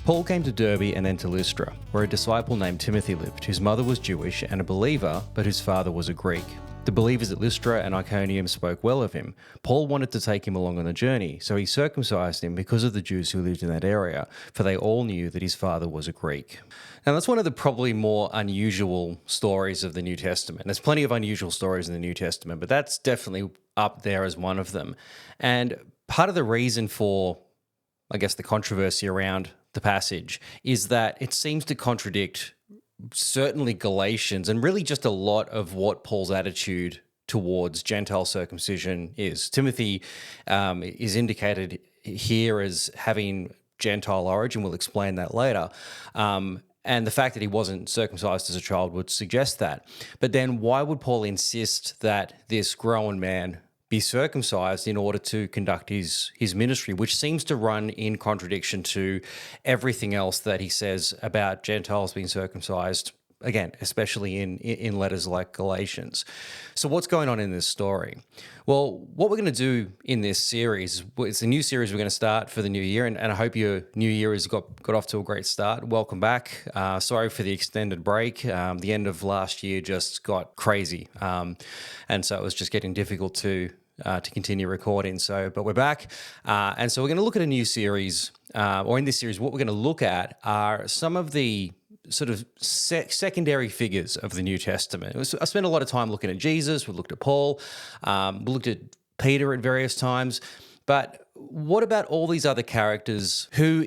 Paul came to Derbe and then to Lystra, where a disciple named Timothy lived, whose mother was Jewish and a believer, but whose father was a Greek. The believers at Lystra and Iconium spoke well of him. Paul wanted to take him along on the journey, so he circumcised him because of the Jews who lived in that area, for they all knew that his father was a Greek. Now, that's one of the probably more unusual stories of the New Testament. There's plenty of unusual stories in the New Testament, but that's definitely up there as one of them. And part of the reason for, I guess, the controversy around the passage is that it seems to contradict certainly Galatians and really just a lot of what Paul's attitude towards Gentile circumcision is. Timothy is indicated here as having Gentile origin. We'll explain that later. And the fact that he wasn't circumcised as a child would suggest that. But then why would Paul insist that this grown man be circumcised in order to conduct his ministry, which seems to run in contradiction to everything else that he says about Gentiles being circumcised, again, especially in letters like Galatians. So what's going on in this story? Well, what we're going to do in this series, it's a new series we're going to start for the new year, and I hope your new year has got off to a great start. Welcome back. Sorry for the extended break. The end of last year just got crazy, and so it was just getting difficult to continue recording. But we're back, and so we're going to look at a new series, or in this series, what we're going to look at are some of the sort of secondary figures of the New Testament. I spent a lot of time looking at Jesus. We looked at Paul. We looked at Peter at various times. But what about all these other characters who,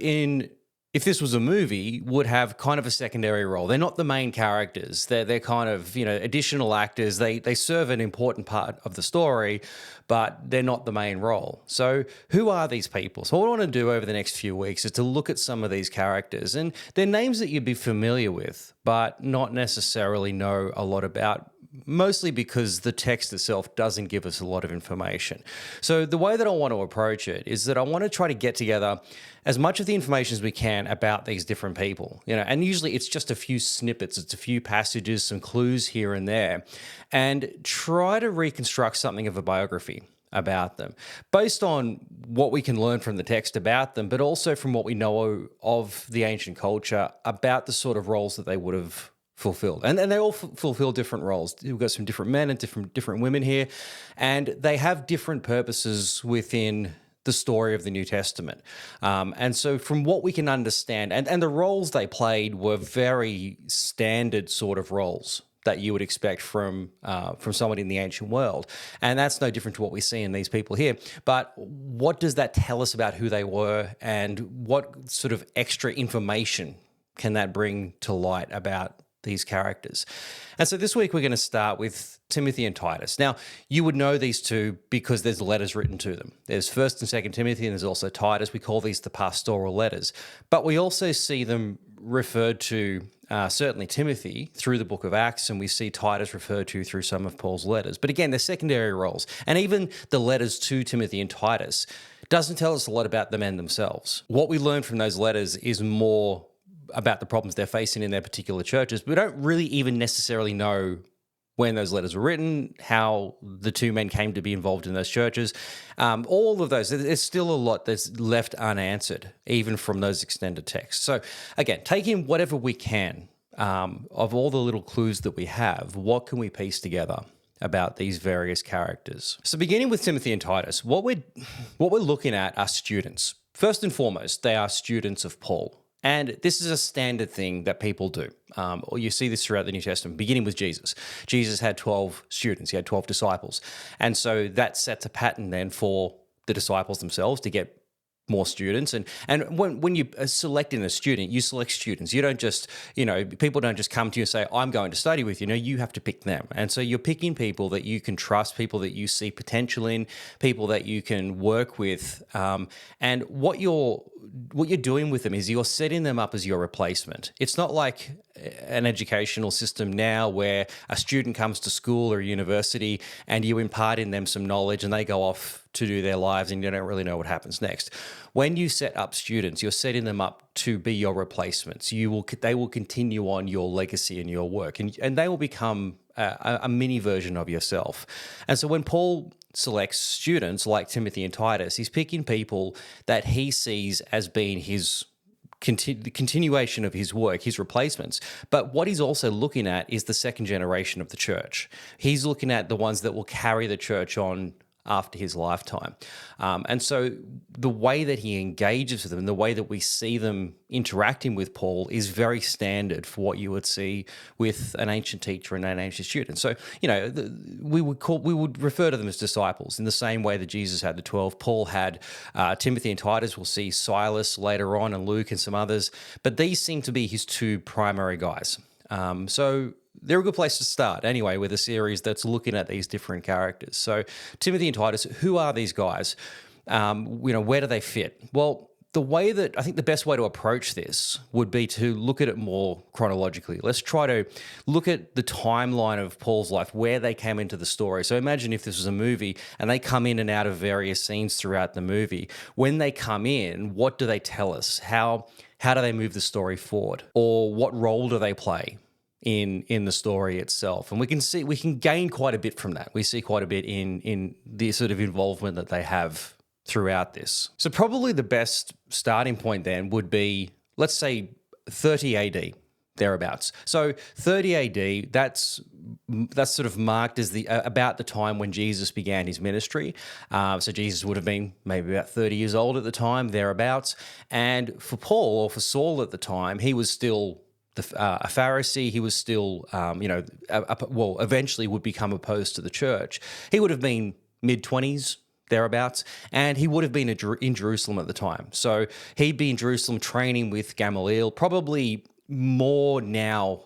if this was a movie, would have kind of a secondary role? They're not the main characters. They're kind of, additional actors. They serve an important part of the story, but they're not the main role. So who are these people? So what I want to do over the next few weeks is to look at some of these characters. And they're names that you'd be familiar with, but not necessarily know a lot about, mostly because the text itself doesn't give us a lot of information. So the way that I want to approach it is that I want to try to get together as much of the information as we can about these different people, and usually it's just a few snippets, it's a few passages, some clues here and there, and try to reconstruct something of a biography about them based on what we can learn from the text about them, but also from what we know of the ancient culture about the sort of roles that they would have fulfilled. And they all fulfill different roles. We've got some different men and different women here, and they have different purposes within the story of the New Testament. And so from what we can understand, and the roles they played were very standard sort of roles that you would expect from somebody in the ancient world. And that's no different to what we see in these people here. But what does that tell us about who they were, and what sort of extra information can that bring to light about these characters? And so this week we're going to start with Timothy and Titus. Now, you would know these two because there's letters written to them. There's 1st and 2nd Timothy, and there's also Titus. We call these the pastoral letters. But we also see them referred to, certainly Timothy, through the book of Acts, and we see Titus referred to through some of Paul's letters. But again, they're secondary roles. And even the letters to Timothy and Titus doesn't tell us a lot about the men themselves. What we learn from those letters is more about the problems they're facing in their particular churches. We don't really even necessarily know when those letters were written, how the two men came to be involved in those churches. All of those, there's still a lot that's left unanswered, even from those extended texts. So again, taking whatever we can of all the little clues that we have, what can we piece together about these various characters? So beginning with Timothy and Titus, what we're looking at are students. First and foremost, they are students of Paul. And this is a standard thing that people do. Or you see this throughout the New Testament, beginning with Jesus. Jesus had 12 students. He had 12 disciples. And so that sets a pattern then for the disciples themselves to get more students. And when you are selecting a student, you select students. You don't just, people don't just come to you and say, I'm going to study with you. No, you have to pick them. And so you're picking people that you can trust, people that you see potential in, people that you can work with. And what you're doing with them is you're setting them up as your replacement. It's not like an educational system now where a student comes to school or university and you impart in them some knowledge and they go off to do their lives and you don't really know what happens next. When you set up students, you're setting them up to be your replacements. They will continue on your legacy and your work, and they will become a mini version of yourself. And so when Paul selects students like Timothy and Titus, he's picking people that he sees as being his the continuation of his work, his replacements. But what he's also looking at is the second generation of the church. He's looking at the ones that will carry the church on after his lifetime. And so the way that he engages with them, the way that we see them interacting with Paul is very standard for what you would see with an ancient teacher and an ancient student. So, we would refer to them as disciples in the same way that Jesus had the 12. Paul had Timothy and Titus. We'll see Silas later on, and Luke and some others. But these seem to be his two primary guys. So they're a good place to start anyway with a series that's looking at these different characters. So Timothy and Titus, who are these guys? Where do they fit? Well, I think the best way to approach this would be to look at it more chronologically. Let's try to look at the timeline of Paul's life, where they came into the story. So imagine if this was a movie and they come in and out of various scenes throughout the movie. When they come in, what do they tell us? How do they move the story forward? Or what role do they play in the story itself? And we can gain quite a bit from that. We see quite a bit in the sort of involvement that they have throughout this. So probably the best starting point then would be, let's say, 30 AD, thereabouts. So 30 AD, that's sort of marked as about the time when Jesus began his ministry. So Jesus would have been maybe about 30 years old at the time, thereabouts. And for Paul, or for Saul at the time, he was still a Pharisee. He was still, eventually would become opposed to the church. He would have been mid-20s, thereabouts, and he would have been in Jerusalem at the time. So he'd be in Jerusalem training with Gamaliel, probably more now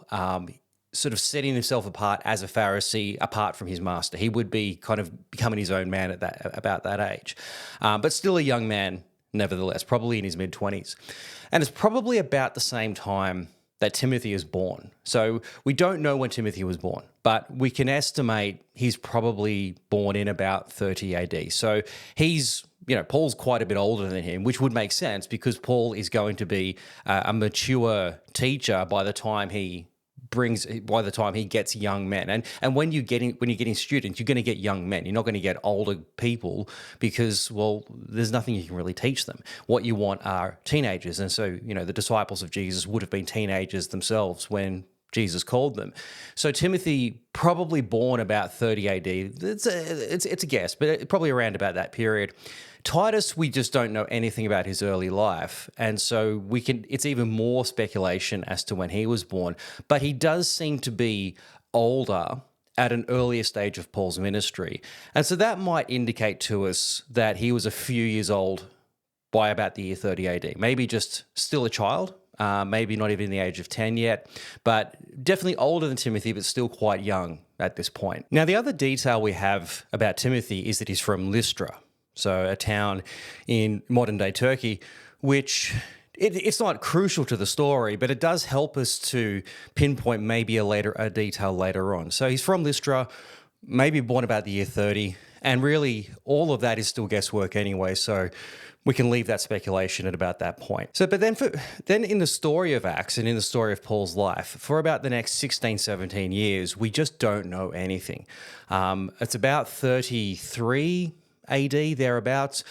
sort of setting himself apart as a Pharisee, apart from his master. He would be kind of becoming his own man about that age, but still a young man nevertheless, probably in his mid-20s. And it's probably about the same time that Timothy is born. So we don't know when Timothy was born, but we can estimate he's probably born in about 30 AD. So Paul's quite a bit older than him, which would make sense because Paul is going to be a mature teacher by the time he gets young men. And when you're getting students, you're going to get young men. You're not going to get older people because, well, there's nothing you can really teach them. What you want are teenagers. And so, the disciples of Jesus would have been teenagers themselves when Jesus called them. So Timothy, probably born about 30 AD. It's a guess, but probably around about that period. Titus, we just don't know anything about his early life, and so it's even more speculation as to when he was born, but he does seem to be older at an earlier stage of Paul's ministry. And so that might indicate to us that he was a few years old by about the year 30 AD, maybe just still a child, maybe not even the age of 10 yet, but definitely older than Timothy, but still quite young at this point. Now, the other detail we have about Timothy is that he's from Lystra, so a town in modern-day Turkey, which it's not crucial to the story, but it does help us to pinpoint maybe a detail later on. So he's from Lystra, maybe born about the year 30, and really all of that is still guesswork anyway, so we can leave that speculation at about that point. So, but then in the story of Acts and in the story of Paul's life, for about the next 16, 17 years, we just don't know anything. It's about 33 AD, thereabouts,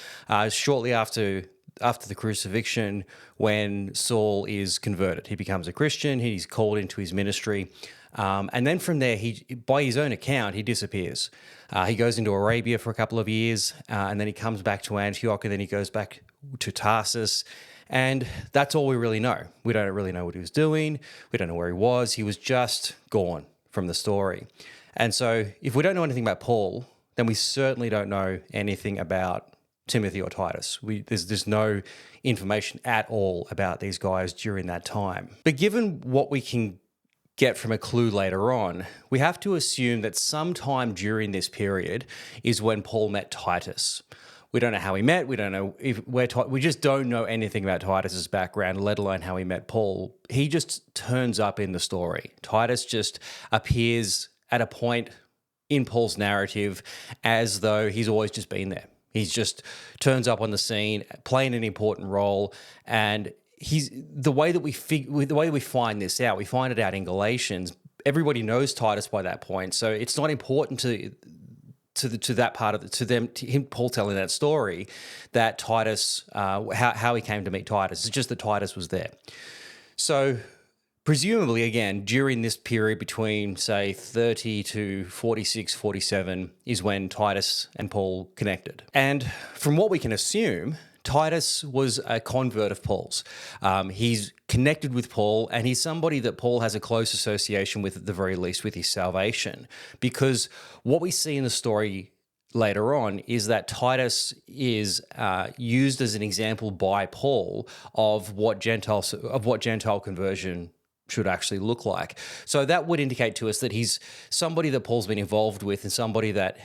shortly after the crucifixion, when Saul is converted. He becomes a Christian, he's called into his ministry, and then from there, by his own account, he disappears. He goes into Arabia for a couple of years, and then he comes back to Antioch, and then he goes back to Tarsus, and that's all we really know. We don't really know what he was doing. We don't know where he was. He was just gone from the story. And so if we don't know anything about Paul, then we certainly don't know anything about Timothy or Titus. There's no information at all about these guys during that time. But given what we can get from a clue later on, we have to assume that sometime during this period is when Paul met Titus. We don't know how he met. We don't know we just don't know anything about Titus's background, let alone how he met Paul. He just turns up in the story. Titus just appears at a point in Paul's narrative as though he's always just been there. He's just turns up on the scene, playing an important role, and the way that we find this out, we find it out in Galatians. Everybody knows Titus by that point, so it's not important to that part of to him, Paul telling that story, that Titus, how he came to meet Titus. It's just that Titus was there. So presumably, again, during this period between, say, 30 to 46, 47 is when Titus and Paul connected. And from what we can assume, Titus was a convert of Paul's. He's connected with Paul, and he's somebody that Paul has a close association with, at the very least, with his salvation. Because what we see in the story later on is that Titus is used as an example by Paul of what Gentile conversion should actually look like. So that would indicate to us that he's somebody that Paul's been involved with, and somebody that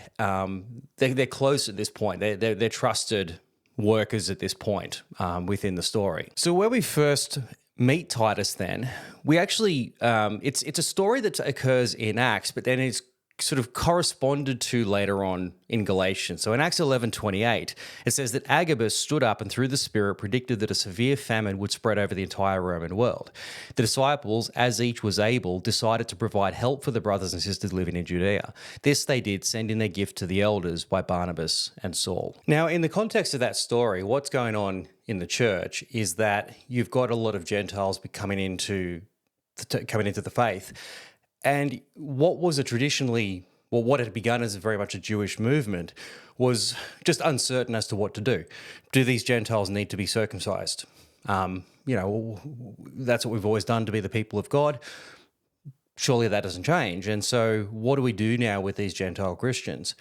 they're close at this point. They're trusted workers at this point within the story. So where we first meet Titus, then we actually it's a story that occurs in Acts, but then it's sort of corresponded to later on in Galatians. So in Acts 11:28, it says that Agabus stood up and through the Spirit predicted that a severe famine would spread over the entire Roman world. The disciples, as each was able, decided to provide help for the brothers and sisters living in Judea. This they did, sending their gift to the elders by Barnabas and Saul. Now, in the context of that story, what's going on in the church is that you've got a lot of Gentiles coming into the faith. And what had begun as very much a Jewish movement was just uncertain as to what to do. Do these Gentiles need to be circumcised? That's what we've always done to be the people of God. Surely that doesn't change. And so what do we do now with these Gentile Christians?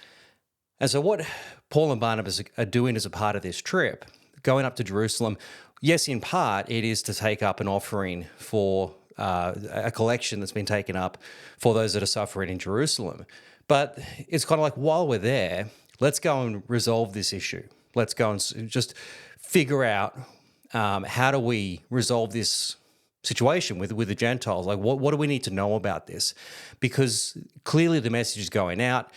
And so what Paul and Barnabas are doing as a part of this trip, going up to Jerusalem, yes, in part, it is to take up an offering for a collection that's been taken up for those that are suffering in Jerusalem. But it's kind of like, while we're there, let's go and resolve this issue. Let's go and just figure out how do we resolve this situation with the Gentiles? Like, what do we need to know about this? Because clearly the message is going out.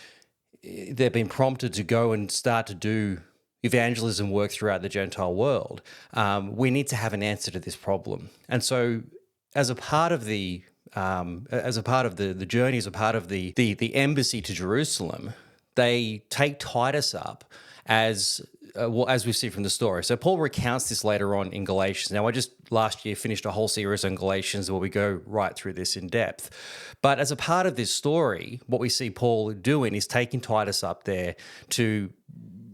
They've been prompted to go and start to do evangelism work throughout the Gentile world. We need to have an answer to this problem. And so as a part of the journey, as a part of the embassy to Jerusalem, they take Titus up as we see from the story. So Paul recounts this later on in Galatians. Now, I just last year finished a whole series on Galatians where we go right through this in depth. But as a part of this story, what we see Paul doing is taking Titus up there to,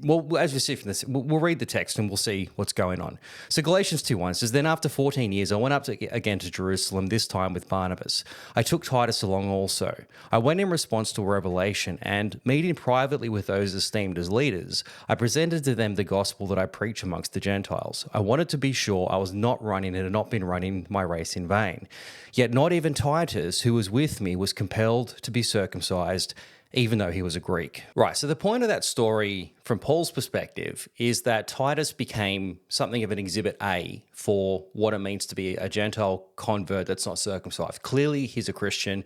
well, as we see from this, we'll read the text and we'll see what's going on. So Galatians 2:1 says, "Then after 14 years, I went up again to Jerusalem, this time with Barnabas. I took Titus along also. I went in response to a revelation, and meeting privately with those esteemed as leaders, I presented to them the gospel that I preach amongst the Gentiles. I wanted to be sure I was not running and had not been running my race in vain. Yet not even Titus, who was with me, was compelled to be circumcised, even though he was a Greek." Right, so the point of that story from Paul's perspective is that Titus became something of an exhibit A for what it means to be a Gentile convert that's not circumcised. Clearly, he's a Christian,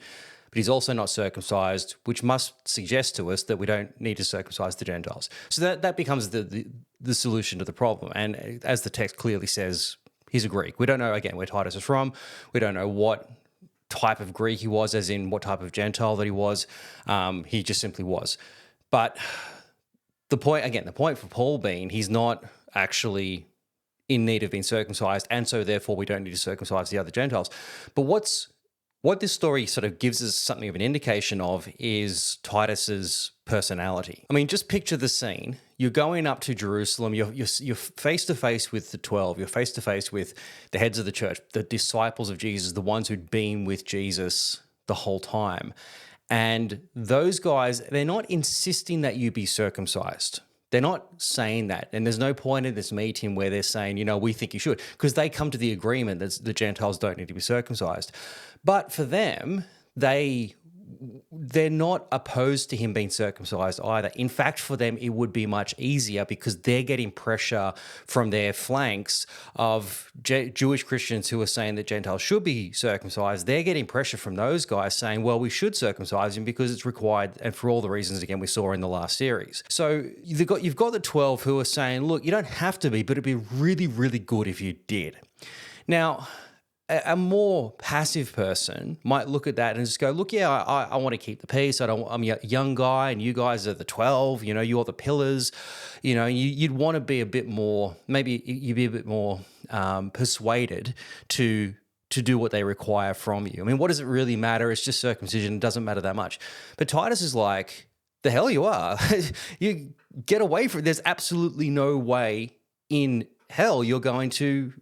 but he's also not circumcised, which must suggest to us that we don't need to circumcise the Gentiles. So that becomes the solution to the problem. And as the text clearly says, he's a Greek. We don't know, again, where Titus is from. We don't know what type of Greek he was, as in what type of Gentile that he was. He just simply was. But the point for Paul being he's not actually in need of being circumcised, and so therefore we don't need to circumcise the other Gentiles. But what this story sort of gives us something of an indication of is Titus's personality. I mean, just picture the scene. You're going up to Jerusalem. You're face to face with the 12. You're face to face with the heads of the church, the disciples of Jesus, the ones who'd been with Jesus the whole time. And those guys, they're not insisting that you be circumcised. They're not saying that. And there's no point in this meeting where they're saying, we think you should, because they come to the agreement that the Gentiles don't need to be circumcised. But for them, they're not opposed to him being circumcised either. In fact, for them, it would be much easier because they're getting pressure from their flanks of Jewish Christians who are saying that Gentiles should be circumcised. They're getting pressure from those guys saying, well, we should circumcise him because it's required, and for all the reasons, again, we saw in the last series. So you've got the 12 who are saying, look, you don't have to be, but it'd be really, really good if you did. Now, a more passive person might look at that and just go, look, yeah, I want to keep the peace. I'm a young guy and you guys are the 12, you're the pillars. You'd want to be a bit more, maybe you'd be a bit more persuaded to do what they require from you. I mean, what does it really matter? It's just circumcision. It doesn't matter that much. But Titus is like, the hell you are. You get away from it. There's absolutely no way in hell you're going to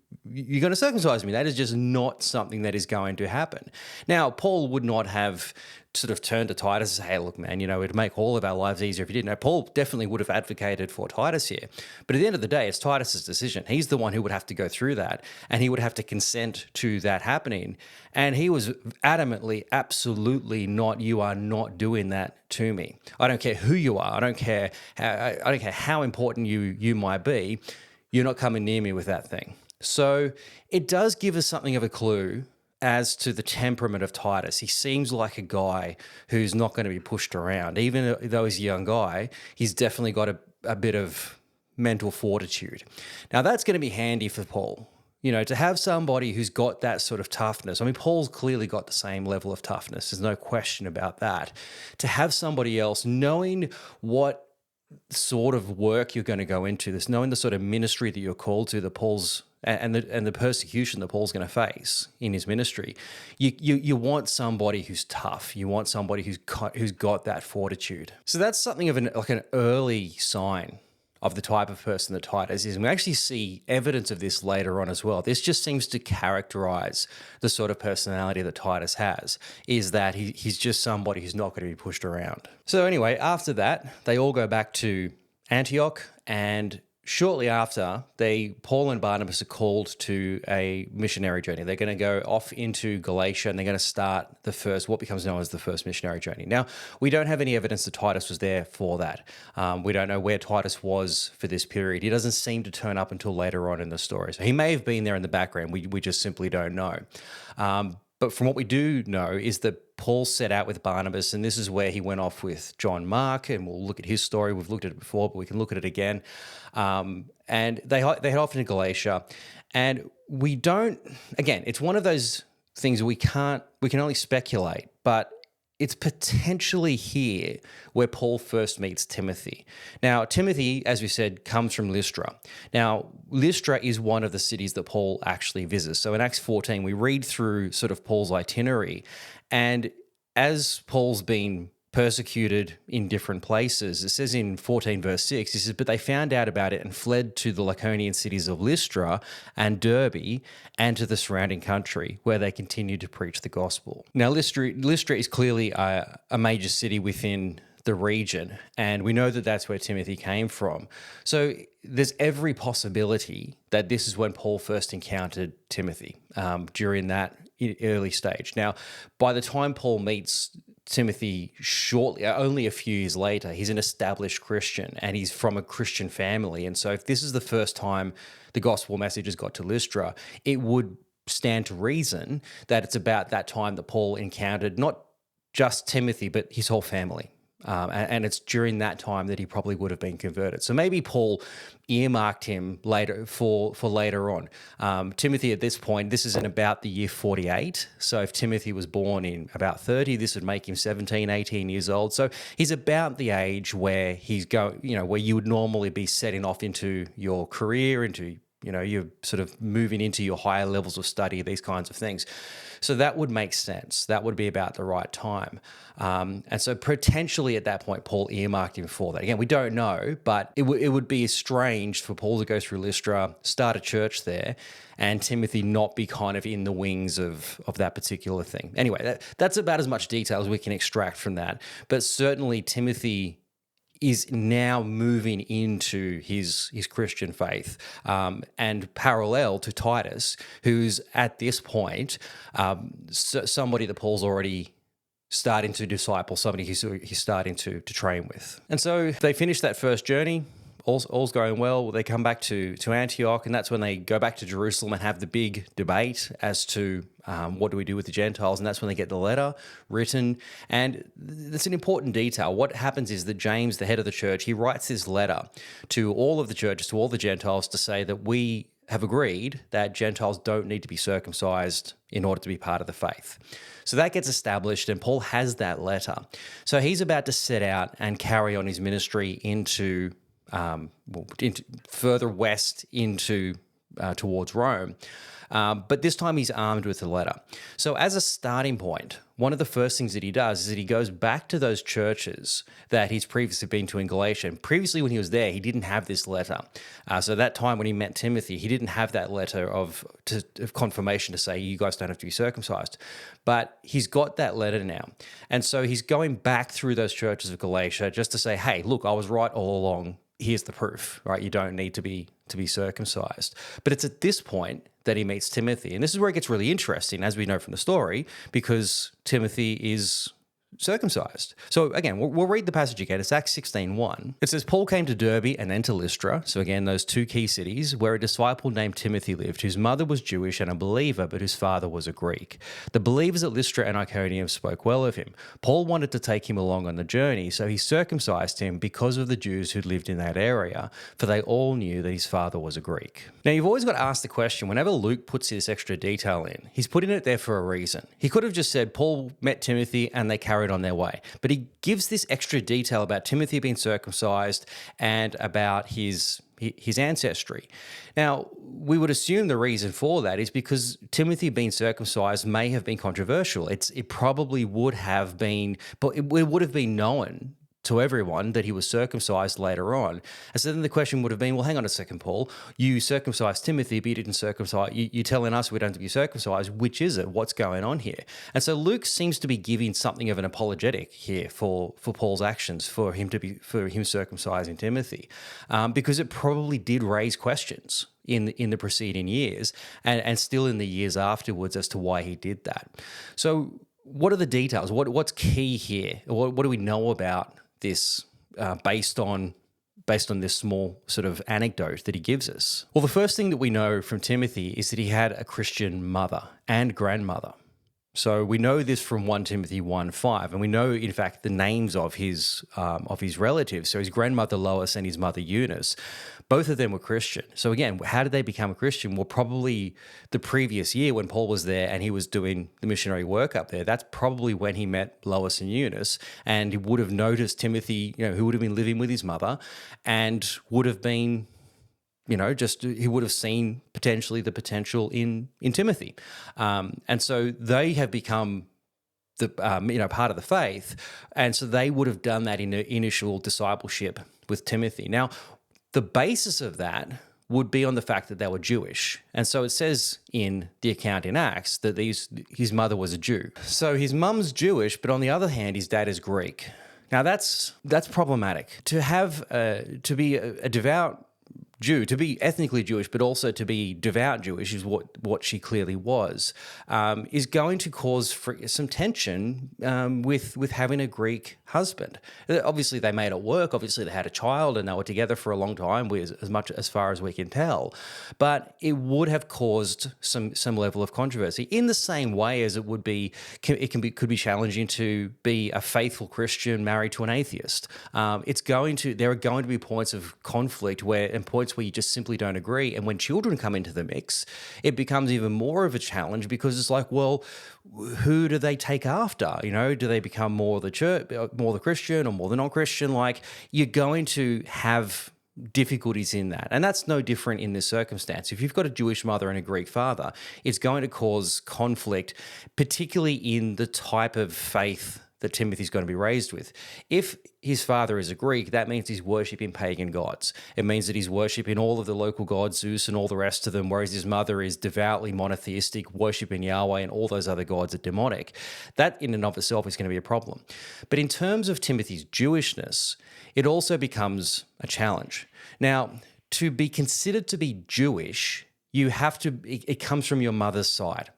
circumcise me. That is just not something that is going to happen. Now, Paul would not have sort of turned to Titus and say, hey, look, man, it'd make all of our lives easier if you didn't. No, Paul definitely would have advocated for Titus here. But at the end of the day, it's Titus's decision. He's the one who would have to go through that, and he would have to consent to that happening. And he was adamantly, absolutely not, you are not doing that to me. I don't care who you are. I don't care how important you might be. You're not coming near me with that thing. So it does give us something of a clue as to the temperament of Titus. He seems like a guy who's not going to be pushed around. Even though he's a young guy, he's definitely got a bit of mental fortitude. Now, that's going to be handy for Paul. To have somebody who's got that sort of toughness. I mean, Paul's clearly got the same level of toughness. There's no question about that. To have somebody else knowing what sort of work you're going to go into, this knowing the sort of ministry that you're called to, that Paul's and the persecution that Paul's going to face in his ministry, you want somebody who's tough. You want somebody who's got that fortitude. So that's something of an early sign of the type of person that Titus is. And we actually see evidence of this later on as well. This just seems to characterize the sort of personality that Titus has, is that he's just somebody who's not going to be pushed around. So anyway, after that, they all go back to Antioch, and shortly after, Paul and Barnabas are called to a missionary journey. They're going to go off into Galatia, and they're going to start what becomes known as the first missionary journey. Now, we don't have any evidence that Titus was there for that. We don't know where Titus was for this period. He doesn't seem to turn up until later on in the story. So he may have been there in the background. We just simply don't know. But from what we do know is that Paul set out with Barnabas, and this is where he went off with John Mark, and we'll look at his story. We've looked at it before, but we can look at it again. And they head off into Galatia, and it's one of those things we can only speculate, but it's potentially here where Paul first meets Timothy. Now, Timothy, as we said, comes from Lystra. Now, Lystra is one of the cities that Paul actually visits. So in Acts 14, we read through sort of Paul's itinerary, and as Paul's been persecuted in different places, it says in 14 verse 6, it says, but they found out about it and fled to the Lycaonian cities of Lystra and Derbe and to the surrounding country, where they continued to preach the gospel. Now, Lystra is clearly a major city within the region, and we know that that's where Timothy came from. So there's every possibility that this is when Paul first encountered Timothy during that early stage. Now, by the time Paul meets Timothy shortly, only a few years later, he's an established Christian and he's from a Christian family. And so if this is the first time the gospel message has got to Lystra, it would stand to reason that it's about that time that Paul encountered not just Timothy, but his whole family. And it's during that time that he probably would have been converted. So maybe Paul earmarked him later for later on. Timothy at this point, this is in about the year 48. So if Timothy was born in about 30, this would make him 17, 18 years old. So he's about the age where he's where you would normally be setting off into your career, into you're sort of moving into your higher levels of study, these kinds of things. So that would make sense. That would be about the right time. And so potentially at that point, Paul earmarked him for that. Again, we don't know, but it would be strange for Paul to go through Lystra, start a church there, and Timothy not be kind of in the wings of that particular thing. Anyway, that's about as much detail as we can extract from that. But certainly Timothy is now moving into his Christian faith, and parallel to Titus, who's at this point somebody that Paul's already starting to disciple, somebody he's starting to train with. And so they finish that first journey. All's going well. They come back to Antioch, and that's when they go back to Jerusalem and have the big debate as to what do we do with the Gentiles, and that's when they get the letter written. And that's an important detail. What happens is that James, the head of the church, he writes this letter to all of the churches, to all the Gentiles, to say that we have agreed that Gentiles don't need to be circumcised in order to be part of the faith. So that gets established, and Paul has that letter. So he's about to set out and carry on his ministry into further west into towards Rome. But this time he's armed with a letter. So as a starting point, one of the first things that he does is that he goes back to those churches that he's previously been to in Galatia. And previously when he was there, he didn't have this letter. So that time when he met Timothy, he didn't have that letter of confirmation to say, you guys don't have to be circumcised. But he's got that letter now. And so he's going back through those churches of Galatia just to say, hey, look, I was right all along. Here's the proof, right? You don't need to be circumcised. But it's at this point that he meets Timothy. And this is where it gets really interesting, as we know from the story, because Timothy is circumcised. So again, we'll read the passage again. It's Acts 16:1. It says, Paul came to Derbe and then to Lystra. So again, those two key cities where a disciple named Timothy lived, whose mother was Jewish and a believer, but whose father was a Greek. The believers at Lystra and Iconium spoke well of him. Paul wanted to take him along on the journey, so he circumcised him because of the Jews who lived in that area, for they all knew that his father was a Greek. Now, you've always got to ask the question, whenever Luke puts this extra detail in, he's putting it there for a reason. He could have just said, Paul met Timothy and they carried on their way. But he gives this extra detail about Timothy being circumcised and about his ancestry. Now, we would assume the reason for that is because Timothy being circumcised may have been controversial. It probably would have been, but it would have been known to everyone that he was circumcised later on. And so then the question would have been, well, hang on a second, Paul, you circumcised Timothy, but you didn't circumcise, you're telling us we don't have to be circumcised. Which is it? What's going on here? And so Luke seems to be giving something of an apologetic here for Paul's actions, for him circumcising Timothy, because it probably did raise questions in the preceding years and still in the years afterwards as to why he did that. So what are the details? What's key here? What do we know about this based on this small sort of anecdote that he gives us? Well, the first thing that we know from Timothy is that he had a Christian mother and grandmother. So we know this from 1 Timothy 1:5, and we know, in fact, the names of his relatives. So his grandmother Lois and his mother Eunice, both of them were Christian. So again, how did they become a Christian? Well, probably the previous year when Paul was there and he was doing the missionary work up there. That's probably when he met Lois and Eunice, and he would have noticed Timothy, who would have been living with his mother, and would have been, he would have seen potentially the potential in Timothy. And so they have become part of the faith. And so they would have done that in the initial discipleship with Timothy. Now, the basis of that would be on the fact that they were Jewish. And so it says in the account in Acts that his mother was a Jew. So his mum's Jewish, but on the other hand, his dad is Greek. Now that's problematic. To be a devout Jew, to be ethnically Jewish, but also to be devout Jewish is what she clearly was, is going to cause some tension with having a Greek husband. Obviously, they made it work. Obviously, they had a child and they were together for a long time, as far as we can tell. But it would have caused some level of controversy in the same way as could be challenging to be a faithful Christian married to an atheist. There are going to be points of conflict and points where you just simply don't agree. And when children come into the mix, it becomes even more of a challenge because it's like, well, who do they take after? Do they become more the church, more the Christian, or more the non-Christian? Like, you're going to have difficulties in that. And that's no different in this circumstance. If you've got a Jewish mother and a Greek father, it's going to cause conflict, particularly in the type of faith that Timothy's going to be raised with. If his father is a Greek, that means he's worshipping pagan gods. It means that he's worshipping all of the local gods, Zeus and all the rest of them, whereas his mother is devoutly monotheistic, worshipping Yahweh, and all those other gods are demonic. That in and of itself is going to be a problem. But in terms of Timothy's Jewishness, it also becomes a challenge. Now, to be considered to be Jewish, it comes from your mother's side.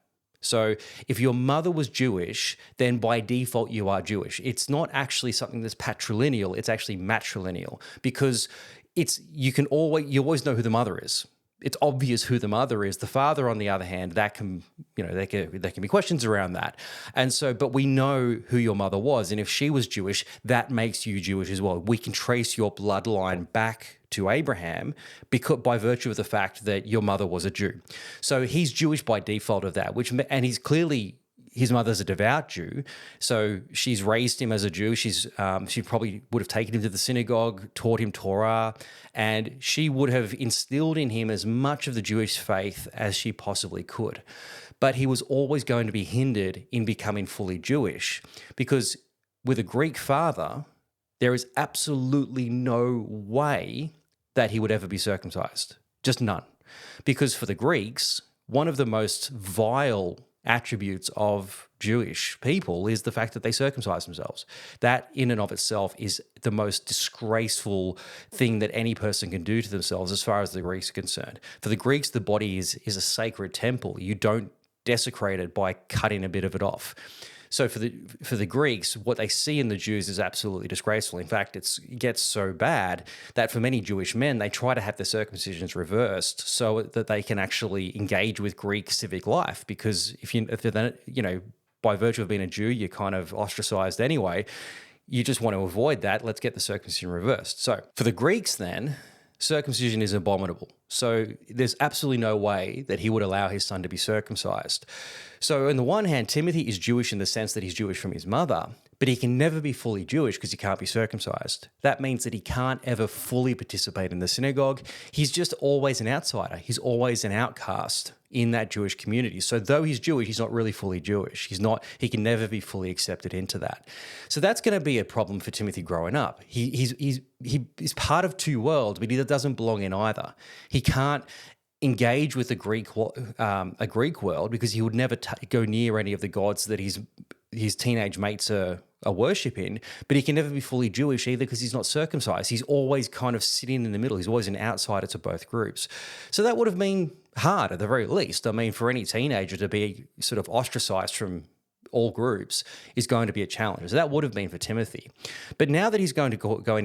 So if your mother was Jewish, then by default you are Jewish. It's not actually something that's patrilineal, it's actually matrilineal, because you always know who the mother is. it's obvious who the mother is. The father, on the other hand, that can, there can be questions around that. And so, but we know who your mother was. And if she was Jewish, that makes you Jewish as well. We can trace your bloodline back to Abraham because by virtue of the fact that your mother was a Jew. So he's Jewish by default of that, and he's clearly, his mother's a devout Jew, so she's raised him as a Jew. She probably would have taken him to the synagogue, taught him Torah, and she would have instilled in him as much of the Jewish faith as she possibly could. But he was always going to be hindered in becoming fully Jewish because with a Greek father, there is absolutely no way that he would ever be circumcised. Just none. Because for the Greeks, one of the most vile attributes of Jewish people is the fact that they circumcise themselves. That in and of itself is the most disgraceful thing that any person can do to themselves as far as the Greeks are concerned. For the Greeks, the body is a sacred temple. You don't desecrate it by cutting a bit of it off. So for the Greeks, what they see in the Jews is absolutely disgraceful. In fact, it gets so bad that for many Jewish men, they try to have their circumcisions reversed so that they can actually engage with Greek civic life. Because if they're by virtue of being a Jew, you're kind of ostracized anyway. You just want to avoid that. Let's get the circumcision reversed. So for the Greeks, then, circumcision is abominable. So there's absolutely no way that he would allow his son to be circumcised. So on the one hand, Timothy is Jewish in the sense that he's Jewish from his mother, but he can never be fully Jewish because he can't be circumcised. That means that he can't ever fully participate in the synagogue. He's just always an outsider. He's always an outcast in that Jewish community. So though he's Jewish, he's not really fully Jewish. He can never be fully accepted into that. So that's going to be a problem for Timothy growing up. He's part of two worlds, but he doesn't belong in either. He can't engage with a Greek world because he would never go near any of the gods that his teenage mates are worshipping, but he can never be fully Jewish either because he's not circumcised. He's always kind of sitting in the middle. He's always an outsider to both groups. So that would have been hard at the very least. I mean, for any teenager to be sort of ostracized from all groups is going to be a challenge. So that would have been for Timothy. But now that he's going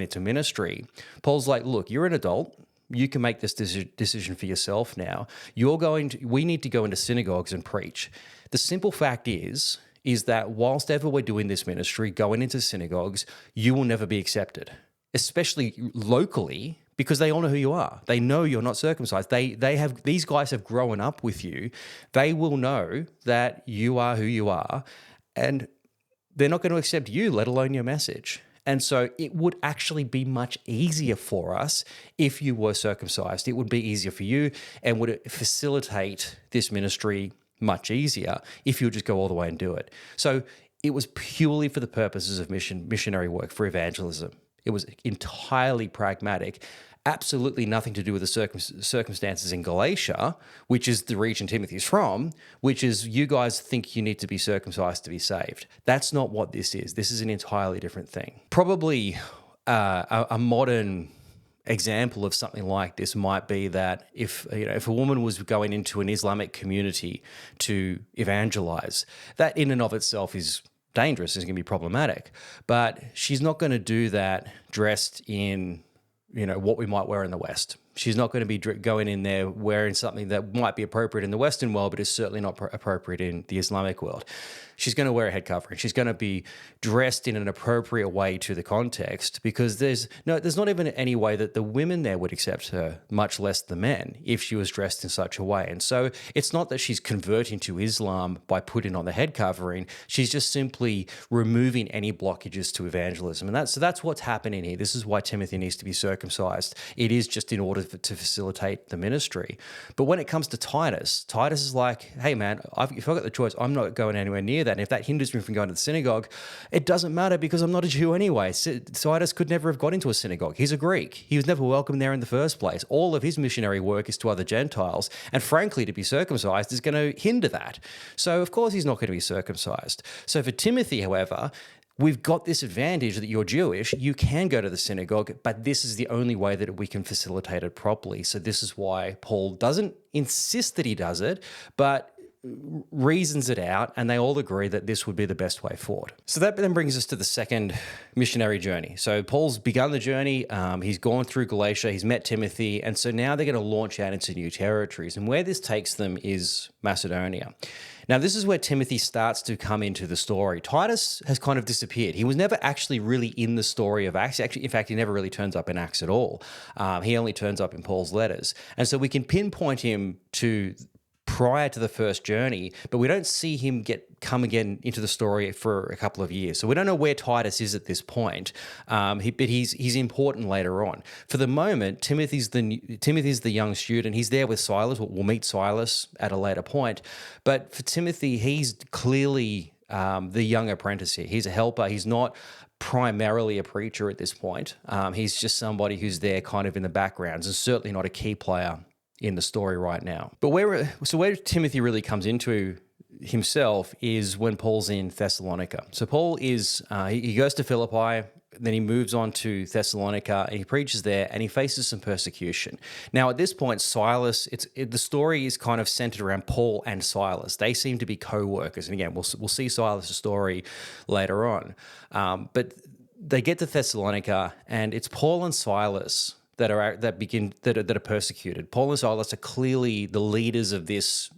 into ministry, Paul's like, look, you're an adult. You can make this decision for yourself now. We need to go into synagogues and preach. The simple fact is that whilst ever we're doing this ministry, going into synagogues, you will never be accepted, especially locally, because they all know who you are. They know you're not circumcised. These guys have grown up with you. They will know that you are who you are, and they're not going to accept you, let alone your message. And so it would actually be much easier for us if you were circumcised. It would be easier for you and would facilitate this ministry much easier if you would just go all the way and do it. So it was purely for the purposes of missionary work, for evangelism. It was entirely pragmatic, absolutely nothing to do with the circumstances in Galatia, which is the region Timothy's from, which is you guys think you need to be circumcised to be saved. That's not what this is. This is an entirely different thing. Probably a modern example of something like this might be that if a woman was going into an Islamic community to evangelize, that in and of itself is dangerous, is going to be problematic. But she's not going to do that dressed in what we might wear in the West. She's not going to be going in there wearing something that might be appropriate in the Western world, but is certainly not appropriate in the Islamic world. She's going to wear a head covering. She's going to be dressed in an appropriate way to the context, because there's not even any way that the women there would accept her, much less the men, if she was dressed in such a way. And so it's not that she's converting to Islam by putting on the head covering. She's just simply removing any blockages to evangelism. And that's what's happening here. This is why Timothy needs to be circumcised. It is just in order to facilitate the ministry. But when it comes to Titus is like, hey man, if I've got the choice, I'm not going anywhere near that. And if that hinders me from going to the synagogue, it doesn't matter because I'm not a Jew anyway. Titus could never have got into a synagogue. He's a Greek. He was never welcome there in the first place. All of his missionary work is to other Gentiles. And frankly, to be circumcised is going to hinder that. So of course he's not going to be circumcised. So for Timothy, however, we've got this advantage that you're Jewish, you can go to the synagogue, but this is the only way that we can facilitate it properly. So this is why Paul doesn't insist that he does it, but reasons it out, and they all agree that this would be the best way forward. So that then brings us to the second missionary journey. So Paul's begun the journey, he's gone through Galatia, he's met Timothy, and so now they're going to launch out into new territories. And where this takes them is Macedonia. Now, this is where Timothy starts to come into the story. Titus has kind of disappeared. He was never actually really in the story of Acts. Actually, in fact, he never really turns up in Acts at all. He only turns up in Paul's letters. And so we can pinpoint him to prior to the first journey, but we don't see him come again into the story for a couple of years. So we don't know where Titus is at this point, but he's important later on. For the moment, Timothy's the young student. He's there with Silas. We'll meet Silas at a later point. But for Timothy, he's clearly the young apprentice here. He's a helper. He's not primarily a preacher at this point. He's just somebody who's there kind of in the backgrounds and certainly not a key player in the story right now. But where Timothy really comes into himself is when Paul's in Thessalonica. So Paul is, he goes to Philippi, then he moves on to Thessalonica, and he preaches there, and he faces some persecution. Now, at this point, Silas, the story is kind of centered around Paul and Silas. They seem to be co-workers, and again, we'll see Silas' story later on. But they get to Thessalonica, and it's Paul and Silas that are persecuted. Paul and Silas are clearly the leaders of this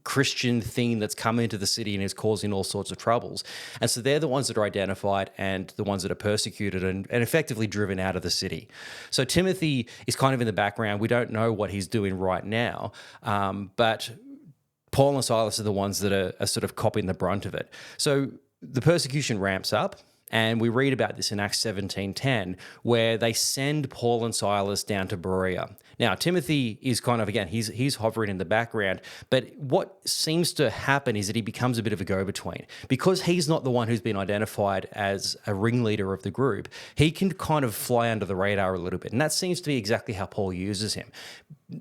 Christian thing that's come into the city and is causing all sorts of troubles. And so they're the ones that are identified and the ones that are persecuted and effectively driven out of the city. So Timothy is kind of in the background. We don't know what he's doing right now, but Paul and Silas are the ones that are sort of copying the brunt of it. So the persecution ramps up. And we read about this in Acts 17:10, where they send Paul and Silas down to Berea. Now, Timothy is kind of, again, he's hovering in the background, but what seems to happen is that he becomes a bit of a go-between. Because he's not the one who's been identified as a ringleader of the group, he can kind of fly under the radar a little bit. And that seems to be exactly how Paul uses him.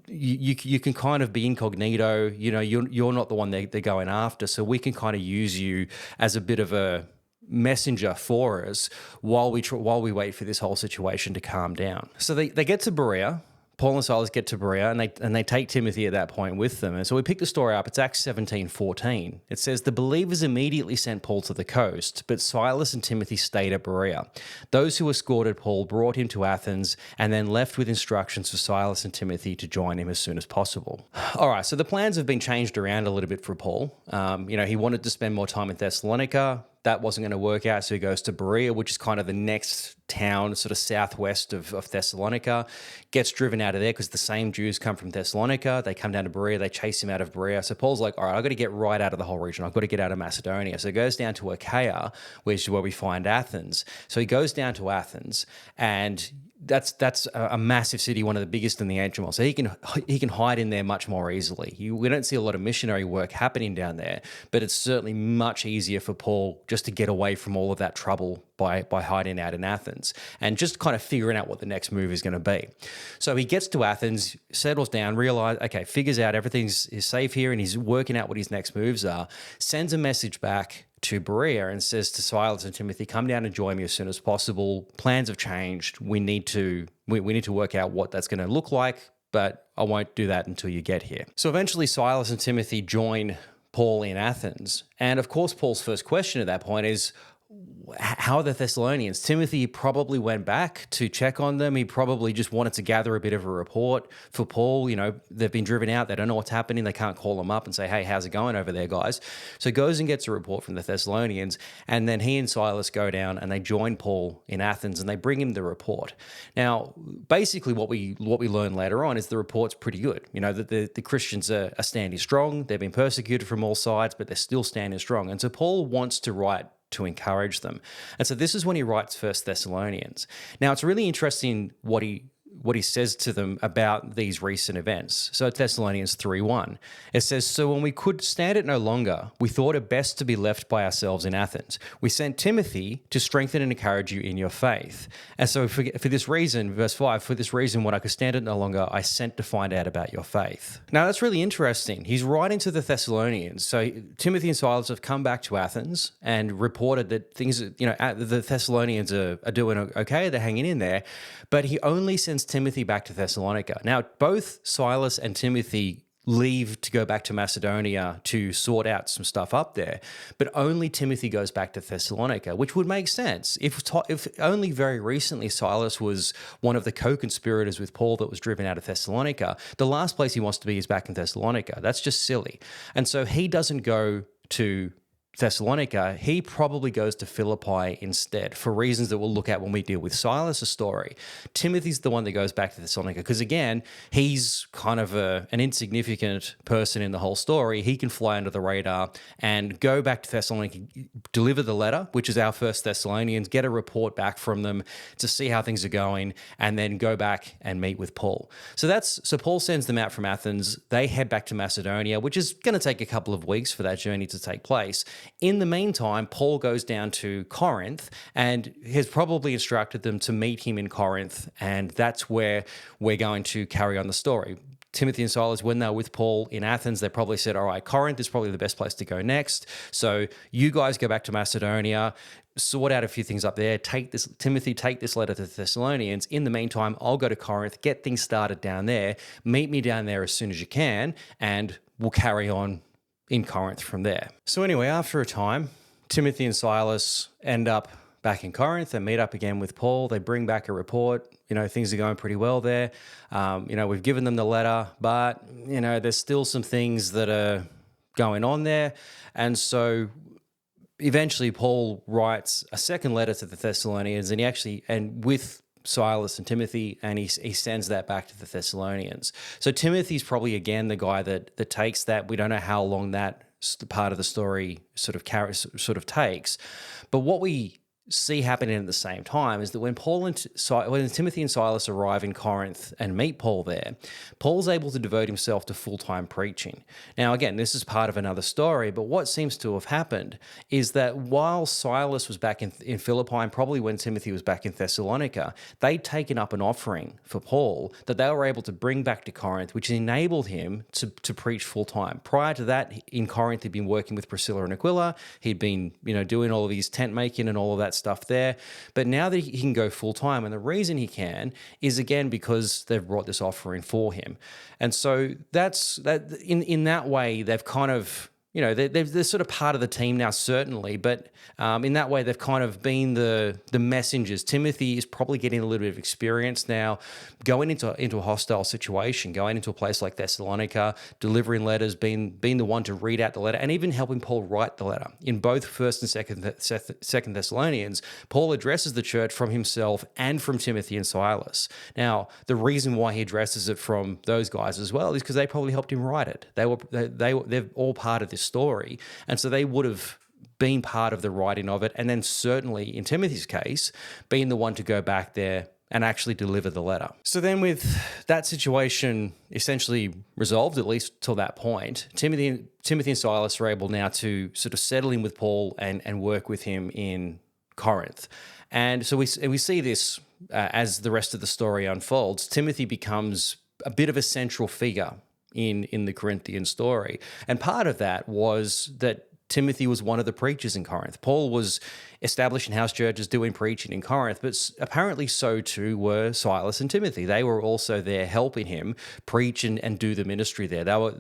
You can kind of be incognito, you're not the one they're going after, so we can kind of use you as a bit of a messenger for us while we wait for this whole situation to calm down. So they get to Berea. Paul and Silas get to Berea, and they take Timothy at that point with them. And so we pick the story up. It's Acts 17:14. It says, "The believers immediately sent Paul to the coast, but Silas and Timothy stayed at Berea. Those who escorted Paul brought him to Athens and then left with instructions for Silas and Timothy to join him as soon as possible." All right, so the plans have been changed around a little bit for Paul. He wanted to spend more time in Thessalonica. That wasn't going to work out, so he goes to Berea, which is kind of the next town, sort of southwest of Thessalonica. Gets driven out of there because the same Jews come from Thessalonica. They come down to Berea. They chase him out of Berea. So Paul's like, all right, I've got to get right out of the whole region. I've got to get out of Macedonia. So he goes down to Achaia, which is where we find Athens. So he goes down to Athens, and that's a massive city, one of the biggest in the ancient world. So he can hide in there much more easily. We don't see a lot of missionary work happening down there, but it's certainly much easier for Paul just to get away from all of that trouble by hiding out in Athens and just kind of figuring out what the next move is going to be. So he gets to Athens, settles down, figures out everything's safe here, and he's working out what his next moves are, sends a message back to Berea and says to Silas and Timothy, come down and join me as soon as possible. Plans have changed. We need to work out what that's going to look like, but I won't do that until you get here. So eventually Silas and Timothy join Paul in Athens. And of course, Paul's first question at that point is, how are the Thessalonians? Timothy probably went back to check on them. He probably just wanted to gather a bit of a report for Paul. They've been driven out. They don't know what's happening. They can't call them up and say, hey, how's it going over there, guys? So he goes and gets a report from the Thessalonians, and then he and Silas go down and they join Paul in Athens and they bring him the report. Now, basically what we learn later on is the report's pretty good. That the Christians are standing strong. They've been persecuted from all sides, but they're still standing strong. And so Paul wants to write to encourage them. And so this is when he writes First Thessalonians. Now, it's really interesting what he says to them about these recent events. So Thessalonians 3:1, it says, "So when we could stand it no longer, we thought it best to be left by ourselves in Athens. We sent Timothy to strengthen and encourage you in your faith. And so for this reason," verse 5, "for this reason, when I could stand it no longer, I sent to find out about your faith." Now, that's really interesting. He's writing to the Thessalonians. So Timothy and Silas have come back to Athens and reported that things, the Thessalonians are doing okay. They're hanging in there. But he only sends Timothy back to Thessalonica. Now, both Silas and Timothy leave to go back to Macedonia to sort out some stuff up there, but only Timothy goes back to Thessalonica, which would make sense. If only very recently Silas was one of the co-conspirators with Paul that was driven out of Thessalonica, the last place he wants to be is back in Thessalonica. That's just silly. And so he doesn't go to Thessalonica, he probably goes to Philippi instead for reasons that we'll look at when we deal with Silas' story. Timothy's the one that goes back to Thessalonica because, again, he's kind of an insignificant person in the whole story. He can fly under the radar and go back to Thessalonica, deliver the letter, which is our First Thessalonians, get a report back from them to see how things are going, and then go back and meet with Paul. So Paul sends them out from Athens. They head back to Macedonia, which is going to take a couple of weeks for that journey to take place. In the meantime, Paul goes down to Corinth and has probably instructed them to meet him in Corinth, and that's where we're going to carry on the story. Timothy and Silas, when they were with Paul in Athens, they probably said, all right, Corinth is probably the best place to go next. So you guys go back to Macedonia, sort out a few things up there. Timothy, take this letter to the Thessalonians. In the meantime, I'll go to Corinth, get things started down there. Meet me down there as soon as you can, and we'll carry on in Corinth from there. So anyway, after a time, Timothy and Silas end up back in Corinth and meet up again with Paul. They bring back a report. Things are going pretty well there. We've given them the letter, but, there's still some things that are going on there. And so eventually Paul writes a second letter to the Thessalonians, and with Silas and Timothy, and he sends that back to the Thessalonians. So Timothy's probably, again, the guy that takes that. We don't know how long that part of the story sort of takes. But what we see happening at the same time is that when Timothy and Silas arrive in Corinth and meet Paul there, Paul's able to devote himself to full-time preaching. Now, again, this is part of another story, but what seems to have happened is that while Silas was back in Philippi, and probably when Timothy was back in Thessalonica, they'd taken up an offering for Paul that they were able to bring back to Corinth, which enabled him to preach full-time. Prior to that, in Corinth, he'd been working with Priscilla and Aquila. He'd been, doing all of his tent making and all of that stuff there. But now that he can go full time, and the reason he can is, again, because they've brought this offering for him. And so that's that. In that way, they've kind of, they're sort of part of the team now, certainly, but in that way, they've kind of been the messengers. Timothy is probably getting a little bit of experience now, going into a hostile situation, going into a place like Thessalonica, delivering letters, being the one to read out the letter, and even helping Paul write the letter. In both First and Second Thessalonians, Paul addresses the church from himself and from Timothy and Silas. Now, the reason why he addresses it from those guys as well is because they probably helped him write it. They're all part of this story, and so they would have been part of the writing of it, and then certainly in Timothy's case, being the one to go back there and actually deliver the letter. So then with that situation essentially resolved, at least till that point, Timothy and Silas are able now to sort of settle in with Paul and work with him in Corinth. And so we see this as the rest of the story unfolds. Timothy becomes a bit of a central figure in the Corinthian story. And part of that was that Timothy was one of the preachers in Corinth. Paul was establishing house churches, doing preaching in Corinth, but apparently so too were Silas and Timothy. They were also there helping him preach and do the ministry there. They were,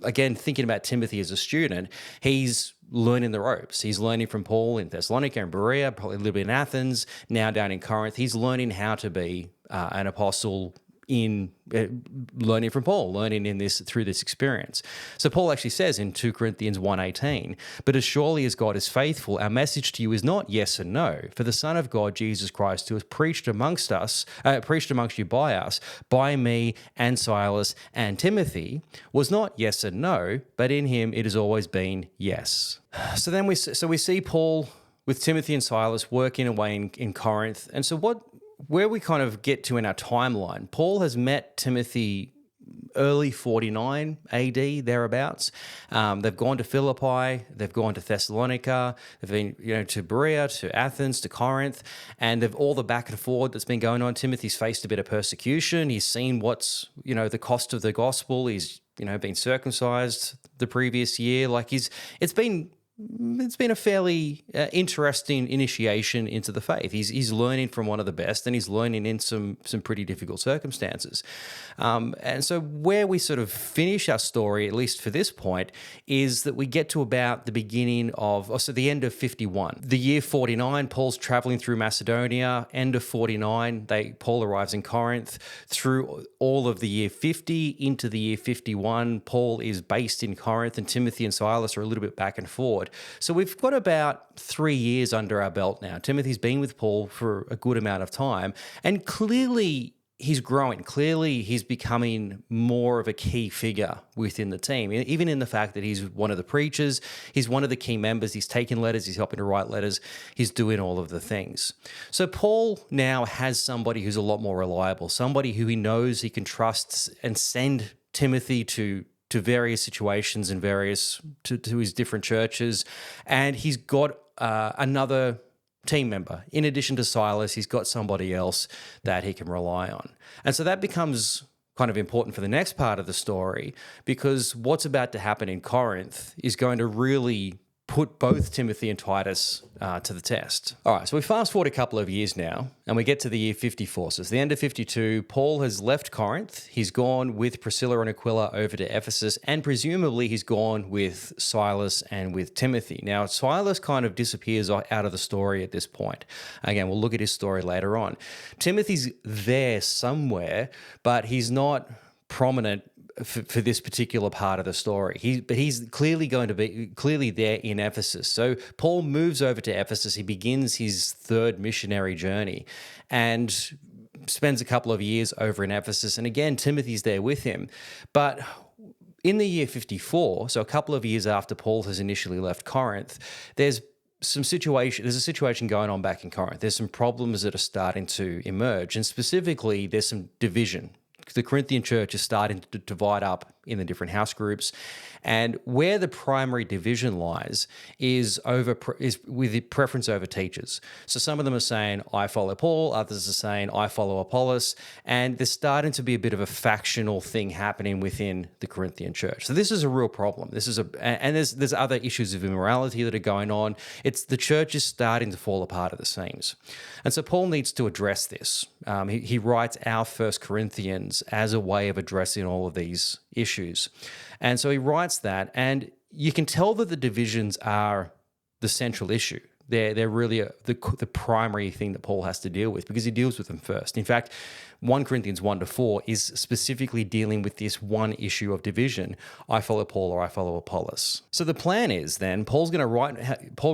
again, thinking about Timothy as a student, he's learning the ropes. He's learning from Paul in Thessalonica and Berea, probably a little bit in Athens, now down in Corinth. He's learning how to be an apostle in learning from Paul, learning in this through this experience. So Paul actually says in 2 Corinthians 1:18, "But as surely as God is faithful, our message to you is not yes and no. For the Son of God, Jesus Christ, who was preached amongst you by us, by me and Silas and Timothy, was not yes and no, but in him it has always been yes." So then we see Paul with Timothy and Silas working away in Corinth. And so where we kind of get to in our timeline, Paul has met Timothy early 49 AD, thereabouts. They've gone to Philippi, they've gone to Thessalonica, they've been to Berea, to Athens, to Corinth, and they've all the back and forth that's been going on. Timothy's faced a bit of persecution. He's seen what's, the cost of the gospel. He's, been circumcised the previous year. It's been it's been a fairly interesting initiation into the faith. He's learning from one of the best, and he's learning in some pretty difficult circumstances. And so where we sort of finish our story, at least for this point, is that we get to about the beginning of, so the end of 51. The year 49, Paul's traveling through Macedonia. End of 49, Paul arrives in Corinth. Through all of the year 50 into the year 51, Paul is based in Corinth, and Timothy and Silas are a little bit back and forward. So we've got about 3 years under our belt now. Timothy's been with Paul for a good amount of time, and clearly he's growing. Clearly he's becoming more of a key figure within the team, even in the fact that he's one of the preachers, he's one of the key members, he's taking letters, he's helping to write letters, he's doing all of the things. So Paul now has somebody who's a lot more reliable, somebody who he knows he can trust and send Timothy to various situations and to his different churches. And he's got another team member. In addition to Silas, he's got somebody else that he can rely on. And so that becomes kind of important for the next part of the story, because what's about to happen in Corinth is going to really put both Timothy and Titus to the test. All right, so we fast forward a couple of years now, and we get to the year 54. So it's the end of 52. Paul has left Corinth. He's gone with Priscilla and Aquila over to Ephesus, and presumably he's gone with Silas and with Timothy. Now, Silas kind of disappears out of the story at this point. Again, we'll look at his story later on. Timothy's there somewhere, but he's not prominent for this particular part of the story. But he's clearly going to be there in Ephesus. So Paul moves over to Ephesus. He begins his third missionary journey and spends a couple of years over in Ephesus. And again, Timothy's there with him. But in the year 54, so a couple of years after Paul has initially left Corinth, there's a situation going on back in Corinth. There's some problems that are starting to emerge, and specifically there's some division. The Corinthian church is starting to divide up in the different house groups, and where the primary division lies is with the preference over teachers. So some of them are saying, I follow Paul, others are saying, I follow Apollos, and there's starting to be a bit of a factional thing happening within the Corinthian church. So this is a real problem. And there's other issues of immorality that are going on. The church is starting to fall apart at the seams. And so Paul needs to address this. He writes our 1 Corinthians as a way of addressing all of these issues. And so he writes that, and you can tell that the divisions are the central issue. They're really the primary thing that Paul has to deal with, because he deals with them first. In fact, 1 Corinthians 1-4 is specifically dealing with this one issue of division. I follow Paul or I follow Apollos. So the plan is then Paul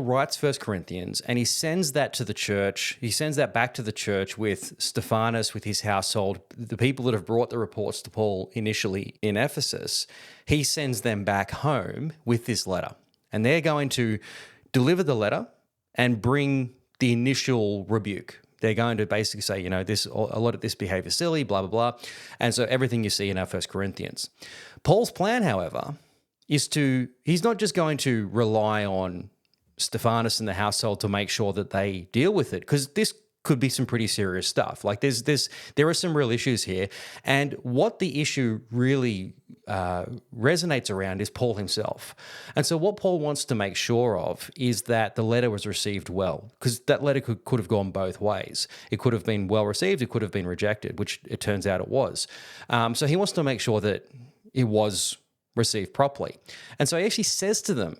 writes 1 Corinthians, and he sends that to the church. He sends that back to the church with Stephanas, with his household, the people that have brought the reports to Paul initially in Ephesus. He sends them back home with this letter, and they're going to deliver the letter and bring the initial rebuke. They're going to basically say, a lot of this behavior is silly, blah, blah, blah. And so everything you see in our 1 Corinthians. Paul's plan, however, he's not just going to rely on Stephanas and the household to make sure that they deal with it, because this could be some pretty serious stuff. Like there are some real issues here. And what the issue really resonates around is Paul himself. And so what Paul wants to make sure of is that the letter was received well, because that letter could have gone both ways. It could have been well received, it could have been rejected, which it turns out it was. So he wants to make sure that it was received properly. And so he actually says to them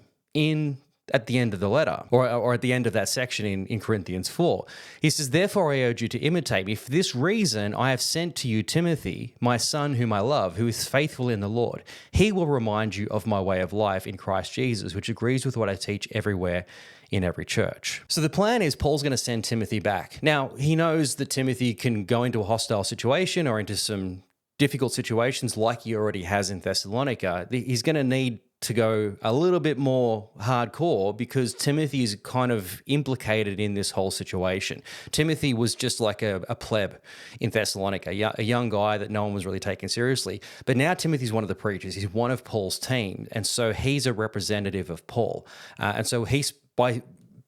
at the end of the letter, or at the end of that section in Corinthians 4. He says, therefore I urge you to imitate me. For this reason I have sent to you Timothy, my son whom I love, who is faithful in the Lord. He will remind you of my way of life in Christ Jesus, which agrees with what I teach everywhere in every church. So the plan is Paul's going to send Timothy back. Now, he knows that Timothy can go into a hostile situation or into some difficult situations like he already has in Thessalonica. He's going to need to go a little bit more hardcore, because Timothy is kind of implicated in this whole situation. Timothy was just like a pleb in Thessalonica, a young guy that no one was really taking seriously. But now Timothy's one of the preachers. He's one of Paul's team. And so he's a representative of Paul. And so by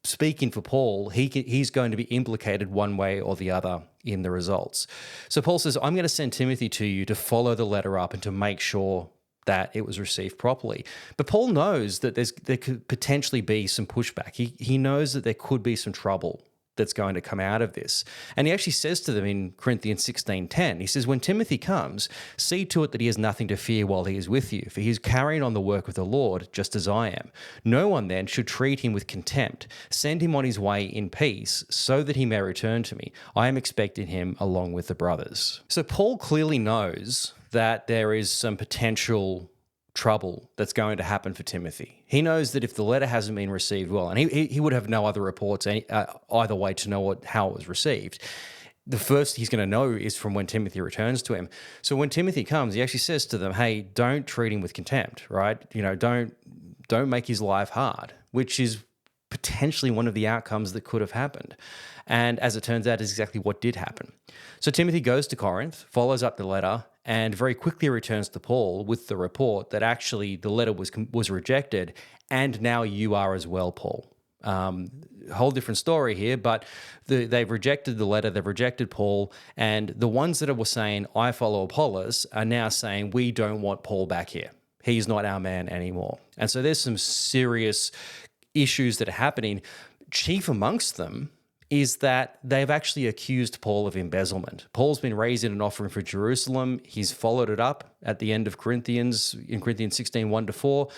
speaking for Paul, he's going to be implicated one way or the other in the results. So Paul says, I'm going to send Timothy to you to follow the letter up and to make sure that it was received properly. But Paul knows that there could potentially be some pushback. He knows that there could be some trouble that's going to come out of this. And he actually says to them in Corinthians 16:10, he says, when Timothy comes, see to it that he has nothing to fear while he is with you, for he is carrying on the work of the Lord just as I am. No one then should treat him with contempt. Send him on his way in peace so that he may return to me. I am expecting him along with the brothers. So Paul clearly knows that there is some potential trouble that's going to happen for Timothy. He knows that if the letter hasn't been received well, and he would have no other reports either way to know how it was received. The first he's going to know is from when Timothy returns to him. So when Timothy comes, he actually says to them, hey, don't treat him with contempt, right? Don't make his life hard, which is potentially one of the outcomes that could have happened. And as it turns out, is exactly what did happen. So Timothy goes to Corinth, follows up the letter, and very quickly returns to Paul with the report that actually the letter was rejected, and now you are as well, Paul. Whole different story here, but they've rejected the letter, they've rejected Paul, and the ones that were saying, I follow Apollos, are now saying, we don't want Paul back here. He's not our man anymore. And so there's some serious issues that are happening. Chief amongst them is that they've actually accused Paul of embezzlement. Paul's been raising an offering for Jerusalem. He's followed it up at the end of Corinthians, in Corinthians 16, 1-4.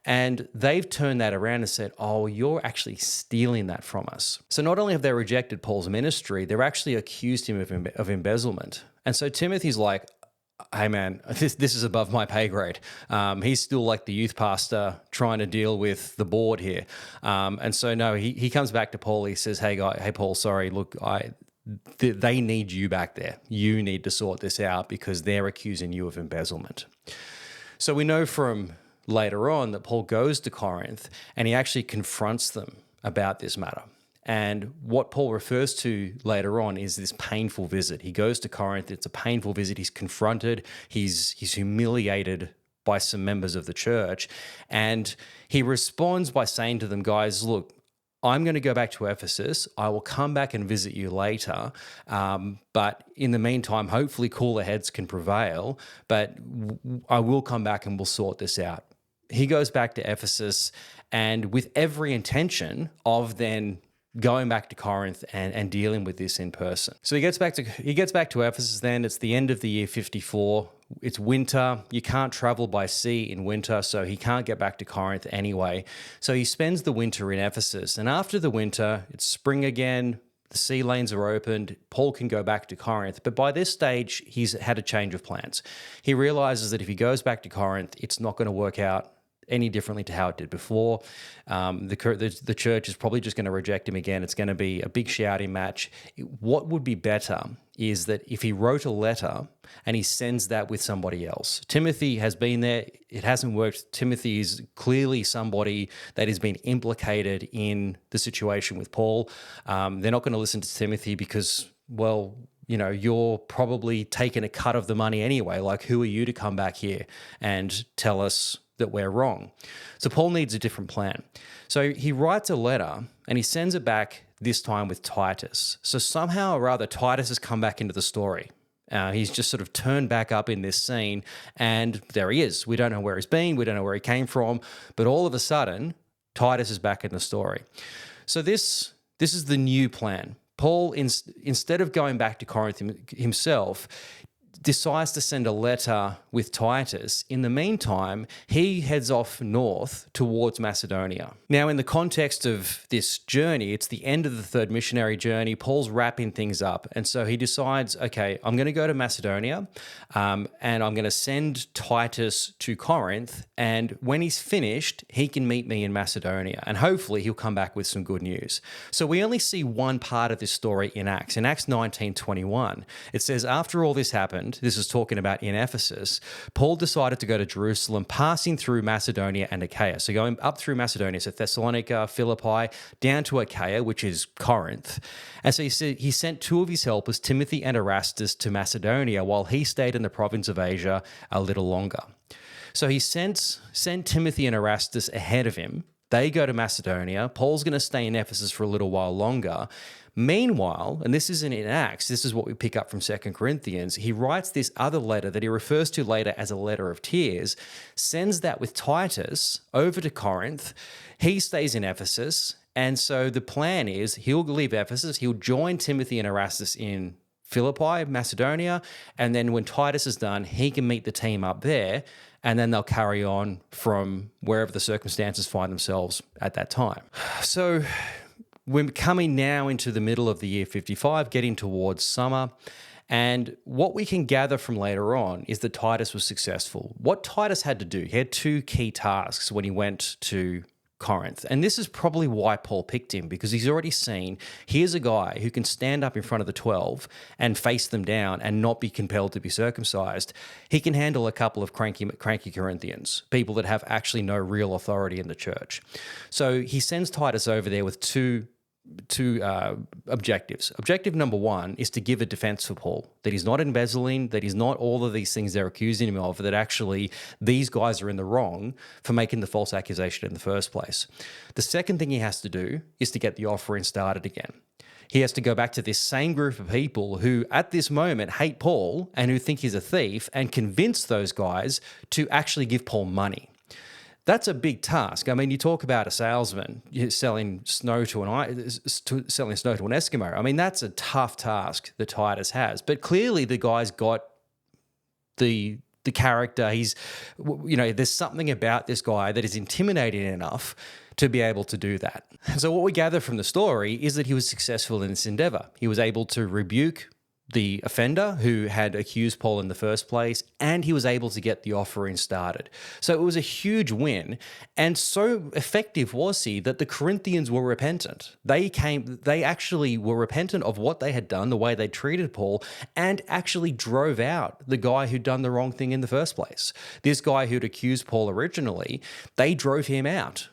And they've turned that around and said, oh, you're actually stealing that from us. So not only have they rejected Paul's ministry, they're actually accused him of embezzlement. And so Timothy's like, hey man, this is above my pay grade. He's still like the youth pastor trying to deal with the board here. And so no, he comes back to Paul. He says, hey Paul, sorry, look, they need you back there. You need to sort this out because they're accusing you of embezzlement. So we know from later on that Paul goes to Corinth and he actually confronts them about this matter. And what Paul refers to later on is this painful visit. He goes to Corinth. It's a painful visit. He's confronted. He's humiliated by some members of the church. And he responds by saying to them, guys, look, I'm going to go back to Ephesus. I will come back and visit you later. But in the meantime, hopefully cooler heads can prevail. But I will come back and we'll sort this out. He goes back to Ephesus and with every intention of then going back to Corinth and dealing with this in person. So he gets back to Ephesus then. It's the end of the year 54. It's winter. You can't travel by sea in winter, so he can't get back to Corinth anyway. So he spends the winter in Ephesus. And after the winter, it's spring again. The sea lanes are opened. Paul can go back to Corinth. But by this stage, he's had a change of plans. He realizes that if he goes back to Corinth, it's not going to work out any differently to how it did before. The church is probably just going to reject him again. It's going to be a big shouting match. What would be better is that if he wrote a letter and he sends that with somebody else. Timothy has been there. It hasn't worked. Timothy is clearly somebody that has been implicated in the situation with Paul. They're not going to listen to Timothy because, well, you're probably taking a cut of the money anyway. Like, who are you to come back here and tell us that we're wrong? So Paul needs a different plan. So he writes a letter and he sends it back, this time with Titus. So somehow or other, Titus has come back into the story. He's just sort of turned back up in this scene and there he is. We don't know where he's been. We don't know where he came from. But all of a sudden, Titus is back in the story. So this is the new plan. Paul, instead of going back to Corinth himself, decides to send a letter with Titus. In the meantime, he heads off north towards Macedonia. Now, in the context of this journey, it's the end of the third missionary journey. Paul's wrapping things up. And so he decides, okay, I'm going to go to Macedonia and I'm going to send Titus to Corinth. And when he's finished, he can meet me in Macedonia. And hopefully he'll come back with some good news. So we only see one part of this story in Acts. In Acts 19:21, it says, after all this happened, this is talking about in Ephesus, Paul decided to go to Jerusalem, passing through Macedonia and Achaia. So going up through Macedonia, so Thessalonica, Philippi, down to Achaia, which is Corinth. And so he sent two of his helpers, Timothy and Erastus, to Macedonia while he stayed in the province of Asia a little longer. So he sent Timothy and Erastus ahead of him They go to Macedonia. Paul's going to stay in Ephesus for a little while longer. Meanwhile, and this isn't in Acts, this is what we pick up from 2 Corinthians, he writes this other letter that he refers to later as a letter of tears, sends that with Titus over to Corinth. He stays in Ephesus, and so the plan is he'll leave Ephesus, he'll join Timothy and Erastus in Philippi, Macedonia, and then when Titus is done, he can meet the team up there, and then they'll carry on from wherever the circumstances find themselves at that time. So we're coming now into the middle of the year 55, getting towards summer, and what we can gather from later on is that Titus was successful. What Titus had to do, he had two key tasks when he went to Corinth. And this is probably why Paul picked him, because he's already seen, here's a guy who can stand up in front of the 12 and face them down and not be compelled to be circumcised. He can handle a couple of cranky Corinthians, people that have actually no real authority in the church. So he sends Titus over there with two objectives. Objective number one is to give a defense for Paul, that he's not embezzling, that he's not all of these things they're accusing him of, that actually these guys are in the wrong for making the false accusation in the first place. The second thing he has to do is to get the offering started again. He has to go back to this same group of people who at this moment hate Paul and who think he's a thief and convince those guys to actually give Paul money. That's a big task. I mean, you talk about a salesman selling snow to an Eskimo. I mean, that's a tough task that Titus has. But clearly, the guy's got the character. There's something about this guy that is intimidating enough to be able to do that. So what we gather from the story is that he was successful in this endeavor. He was able to rebuke the offender who had accused Paul in the first place, and he was able to get the offering started. So it was a huge win, and so effective was he that the Corinthians were repentant. They actually were repentant of what they had done, the way they treated Paul, and actually drove out the guy who'd done the wrong thing in the first place. This guy who'd accused Paul originally, they drove him out.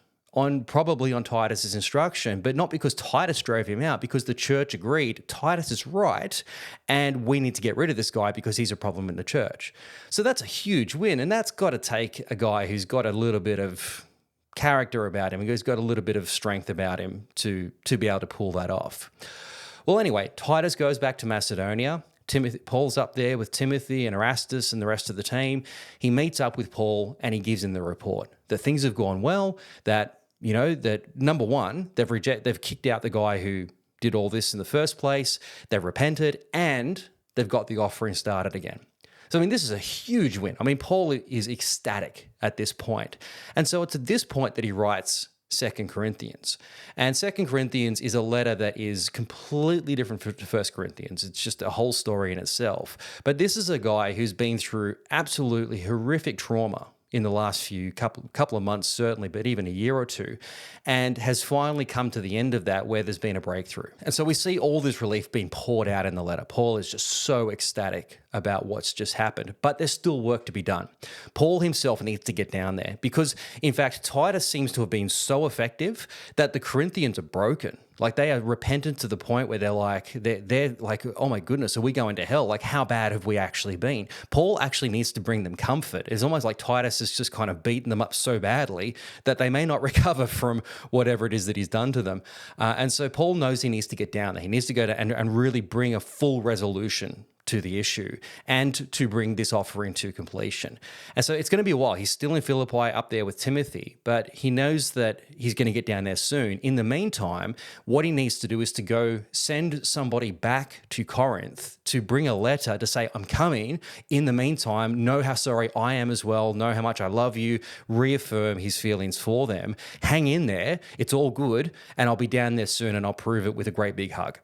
Probably on Titus's instruction, but not because Titus drove him out, because the church agreed Titus is right and we need to get rid of this guy because he's a problem in the church. So that's a huge win, and that's got to take a guy who's got a little bit of character about him, who's got a little bit of strength about him to be able to pull that off. Well, anyway, Titus goes back to Macedonia. Paul's up there with Timothy and Erastus and the rest of the team. He meets up with Paul and he gives him the report that things have gone well, that number one, they've kicked out the guy who did all this in the first place, they've repented, and they've got the offering started again. So, I mean, this is a huge win. I mean, Paul is ecstatic at this point. And so it's at this point that he writes 2 Corinthians. And 2 Corinthians is a letter that is completely different from 1 Corinthians. It's just a whole story in itself. But this is a guy who's been through absolutely horrific trauma in the last couple of months, certainly, but even a year or two, and has finally come to the end of that where there's been a breakthrough. And so we see all this relief being poured out in the letter. Paul is just so ecstatic about what's just happened, but there's still work to be done. Paul himself needs to get down there because, in fact, Titus seems to have been so effective that the Corinthians are broken. Like, they are repentant to the point where they're like, oh my goodness, are we going to hell? Like, how bad have we actually been? Paul actually needs to bring them comfort. It's almost like Titus has just kind of beaten them up so badly that they may not recover from whatever it is that he's done to them. And so Paul knows he needs to get down there. He needs to go to and really bring a full resolution to the issue and to bring this offering to completion. And so it's going to be a while. He's still in Philippi up there with Timothy, but he knows that he's going to get down there soon. In the meantime, what he needs to do is to go send somebody back to Corinth to bring a letter to say, I'm coming. In the meantime, know how sorry I am as well. Know how much I love you. Reaffirm his feelings for them. Hang in there. It's all good. And I'll be down there soon and I'll prove it with a great big hug.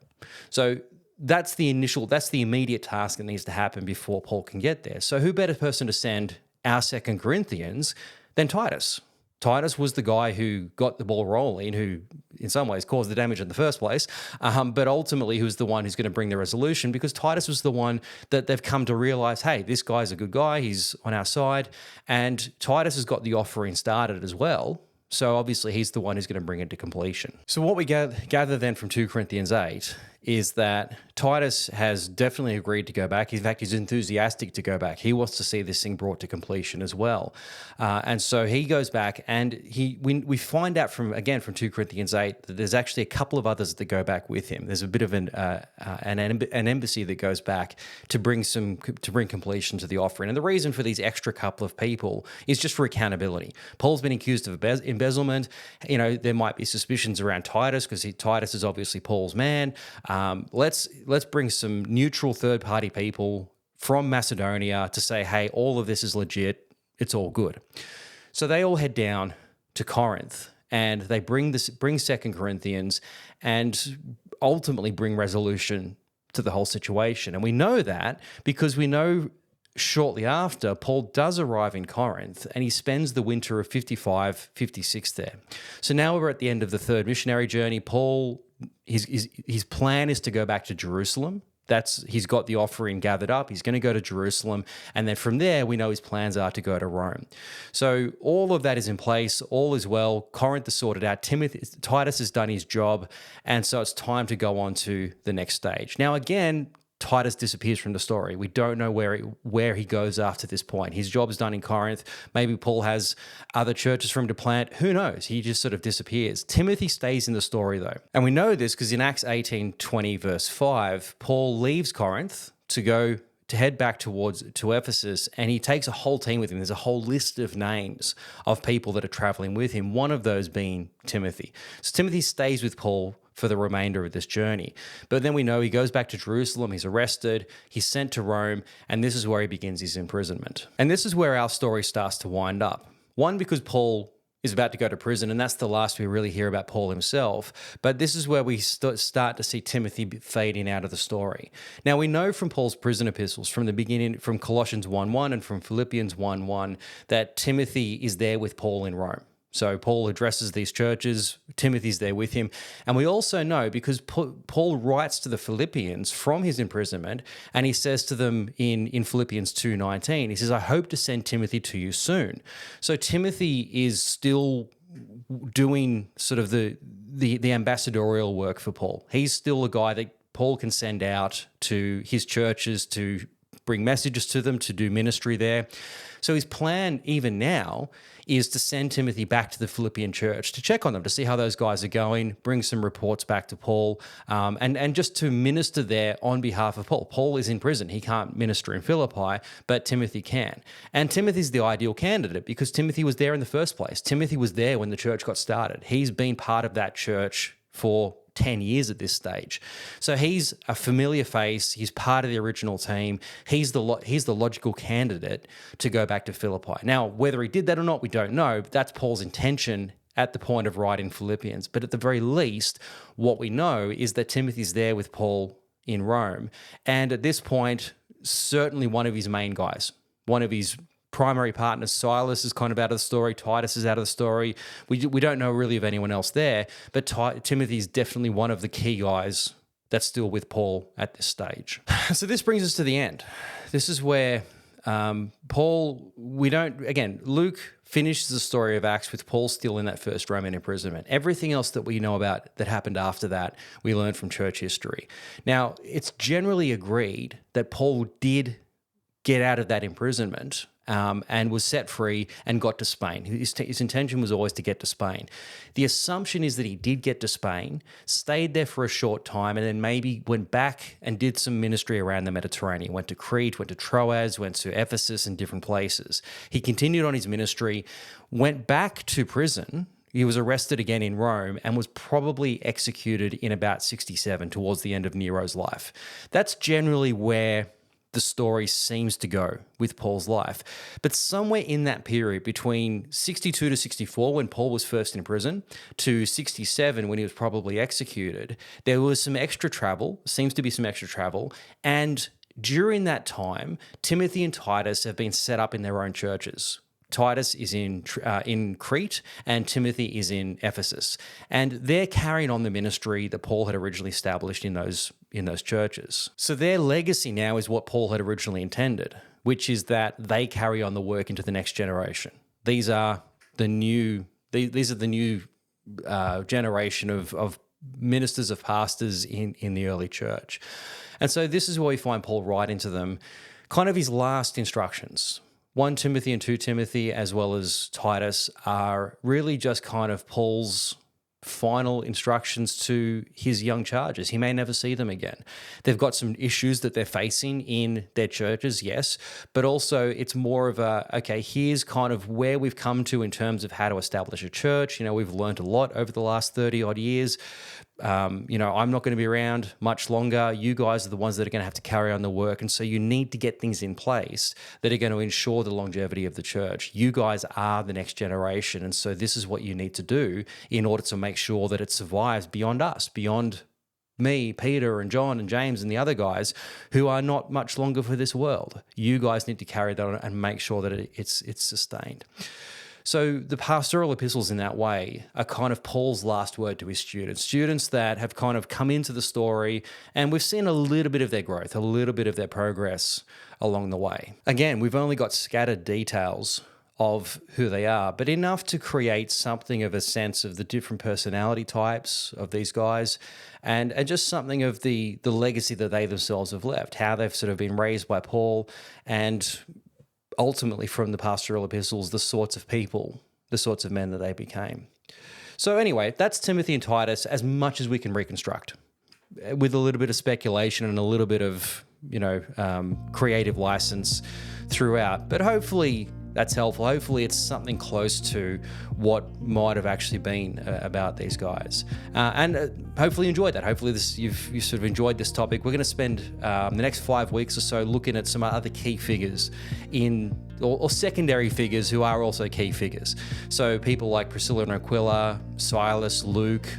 So that's the immediate task that needs to happen before Paul can get there. So who better person to send our 2 Corinthians than Titus? Titus was the guy who got the ball rolling, who in some ways caused the damage in the first place, but ultimately who's the one who's going to bring the resolution, because Titus was the one that they've come to realize, hey, this guy's a good guy, he's on our side, and Titus has got the offering started as well. So obviously he's the one who's going to bring it to completion. So what we gather then from 2 Corinthians 8 is that Titus has definitely agreed to go back. In fact, he's enthusiastic to go back. He wants to see this thing brought to completion as well. And so he goes back, and we find out from 2 Corinthians 8 that there's actually a couple of others that go back with him. There's a bit of an embassy that goes back to bring completion to the offering. And the reason for these extra couple of people is just for accountability. Paul's been accused of embezzlement. There might be suspicions around Titus because Titus is obviously Paul's man. Let's bring some neutral third-party people from Macedonia to say, hey, all of this is legit. It's all good. So they all head down to Corinth, and they bring 2 Corinthians and ultimately bring resolution to the whole situation. And we know that because we know shortly after, Paul does arrive in Corinth, and he spends the winter of 55, 56 there. So now we're at the end of the third missionary journey. Paul, his plan is to go back to Jerusalem. He's got the offering gathered up. He's going to go to Jerusalem. And then from there, we know his plans are to go to Rome. So all of that is in place. All is well. Corinth is sorted out. Titus has done his job. And so it's time to go on to the next stage. Now, again, Titus disappears from the story. We don't know where he goes after this point. His job is done in Corinth. Maybe Paul has other churches for him to plant. Who knows? He just sort of disappears. Timothy stays in the story, though. And we know this because in Acts 18:20, verse 5, Paul leaves Corinth to head back to Ephesus, and he takes a whole team with him. There's a whole list of names of people that are traveling with him, one of those being Timothy. So Timothy stays with Paul for the remainder of this journey. But then we know he goes back to Jerusalem, he's arrested, he's sent to Rome, and this is where he begins his imprisonment. And this is where our story starts to wind up. One, because Paul is about to go to prison, and that's the last we really hear about Paul himself. But this is where we start to see Timothy fading out of the story. Now, we know from Paul's prison epistles from the beginning, from Colossians 1:1 and from Philippians 1:1, that Timothy is there with Paul in Rome. So Paul addresses these churches, Timothy's there with him. And we also know because Paul writes to the Philippians from his imprisonment, and he says to them in Philippians 2:19, he says, I hope to send Timothy to you soon. So Timothy is still doing sort of the ambassadorial work for Paul. He's still a guy that Paul can send out to his churches to bring messages to them, to do ministry there. So his plan, even now, is to send Timothy back to the Philippian church to check on them, to see how those guys are going, bring some reports back to Paul, and just to minister there on behalf of Paul. Paul is in prison. He can't minister in Philippi, but Timothy can. And Timothy's the ideal candidate because Timothy was there in the first place. Timothy was there when the church got started. He's been part of that church for 10 years at this stage. So he's a familiar face. He's part of the original team. He's the logical candidate to go back to Philippi. Now, whether he did that or not, we don't know. But that's Paul's intention at the point of writing Philippians. But at the very least, what we know is that Timothy's there with Paul in Rome. And at this point, certainly one of his main guys, one of his primary partners, Silas, is kind of out of the story. Titus is out of the story. We don't know really of anyone else there, but Timothy is definitely one of the key guys that's still with Paul at this stage. So this brings us to the end. This is where Luke finishes the story of Acts with Paul still in that first Roman imprisonment. Everything else that we know about that happened after that, we learn from church history. Now, it's generally agreed that Paul did get out of that imprisonment and was set free and got to Spain. His intention was always to get to Spain. The assumption is that he did get to Spain, stayed there for a short time, and then maybe went back and did some ministry around the Mediterranean. Went to Crete, went to Troas, went to Ephesus and different places. He continued on his ministry, went back to prison. He was arrested again in Rome and was probably executed in about 67, towards the end of Nero's life. That's generally where the story seems to go with Paul's life. But somewhere in that period between 62 to 64, when Paul was first in prison, to 67, when he was probably executed, there was some extra travel, seems to be some extra travel, and during that time, Timothy and Titus have been set up in their own churches. Titus is in Crete and Timothy is in Ephesus. And they're carrying on the ministry that Paul had originally established in those churches. So their legacy now is what Paul had originally intended, which is that they carry on the work into the next generation. These are the new generation of ministers, of pastors in the early church. And so this is where we find Paul writing to them kind of his last instructions. 1 Timothy and 2 Timothy, as well as Titus, are really just kind of Paul's final instructions to his young charges. He may never see them again. They've got some issues that they're facing in their churches, yes, but also it's more of okay, here's kind of where we've come to in terms of how to establish a church. We've learned a lot over the last 30 odd years. I'm not going to be around much longer. You guys are the ones that are going to have to carry on the work. And so you need to get things in place that are going to ensure the longevity of the church. You guys are the next generation. And so this is what you need to do in order to make sure that it survives beyond us, beyond me, Peter and John and James and the other guys who are not much longer for this world. You guys need to carry that on and make sure that it's sustained. So the pastoral epistles in that way are kind of Paul's last word to his students that have kind of come into the story, and we've seen a little bit of their growth, a little bit of their progress along the way. Again, we've only got scattered details of who they are, but enough to create something of a sense of the different personality types of these guys and just something of the legacy that they themselves have left, how they've sort of been raised by Paul, and ultimately from the pastoral epistles, the sorts of people, the sorts of men that they became. So anyway, that's Timothy and Titus as much as we can reconstruct, with a little bit of speculation and a little bit of, creative license throughout. But hopefully that's helpful. Hopefully it's something close to what might have actually been about these guys. And hopefully you enjoyed that. Hopefully you sort of enjoyed this topic. We're going to spend the next 5 weeks or so looking at some other key figures or secondary figures who are also key figures. So people like Priscilla and Aquila, Silas, Luke,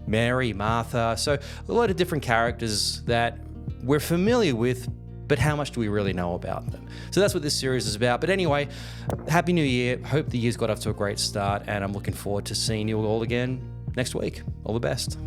Mary, Martha. So a lot of different characters that we're familiar with, but how much do we really know about them? So that's what this series is about. But anyway, Happy New Year. Hope the year's got off to a great start, and I'm looking forward to seeing you all again next week. All the best.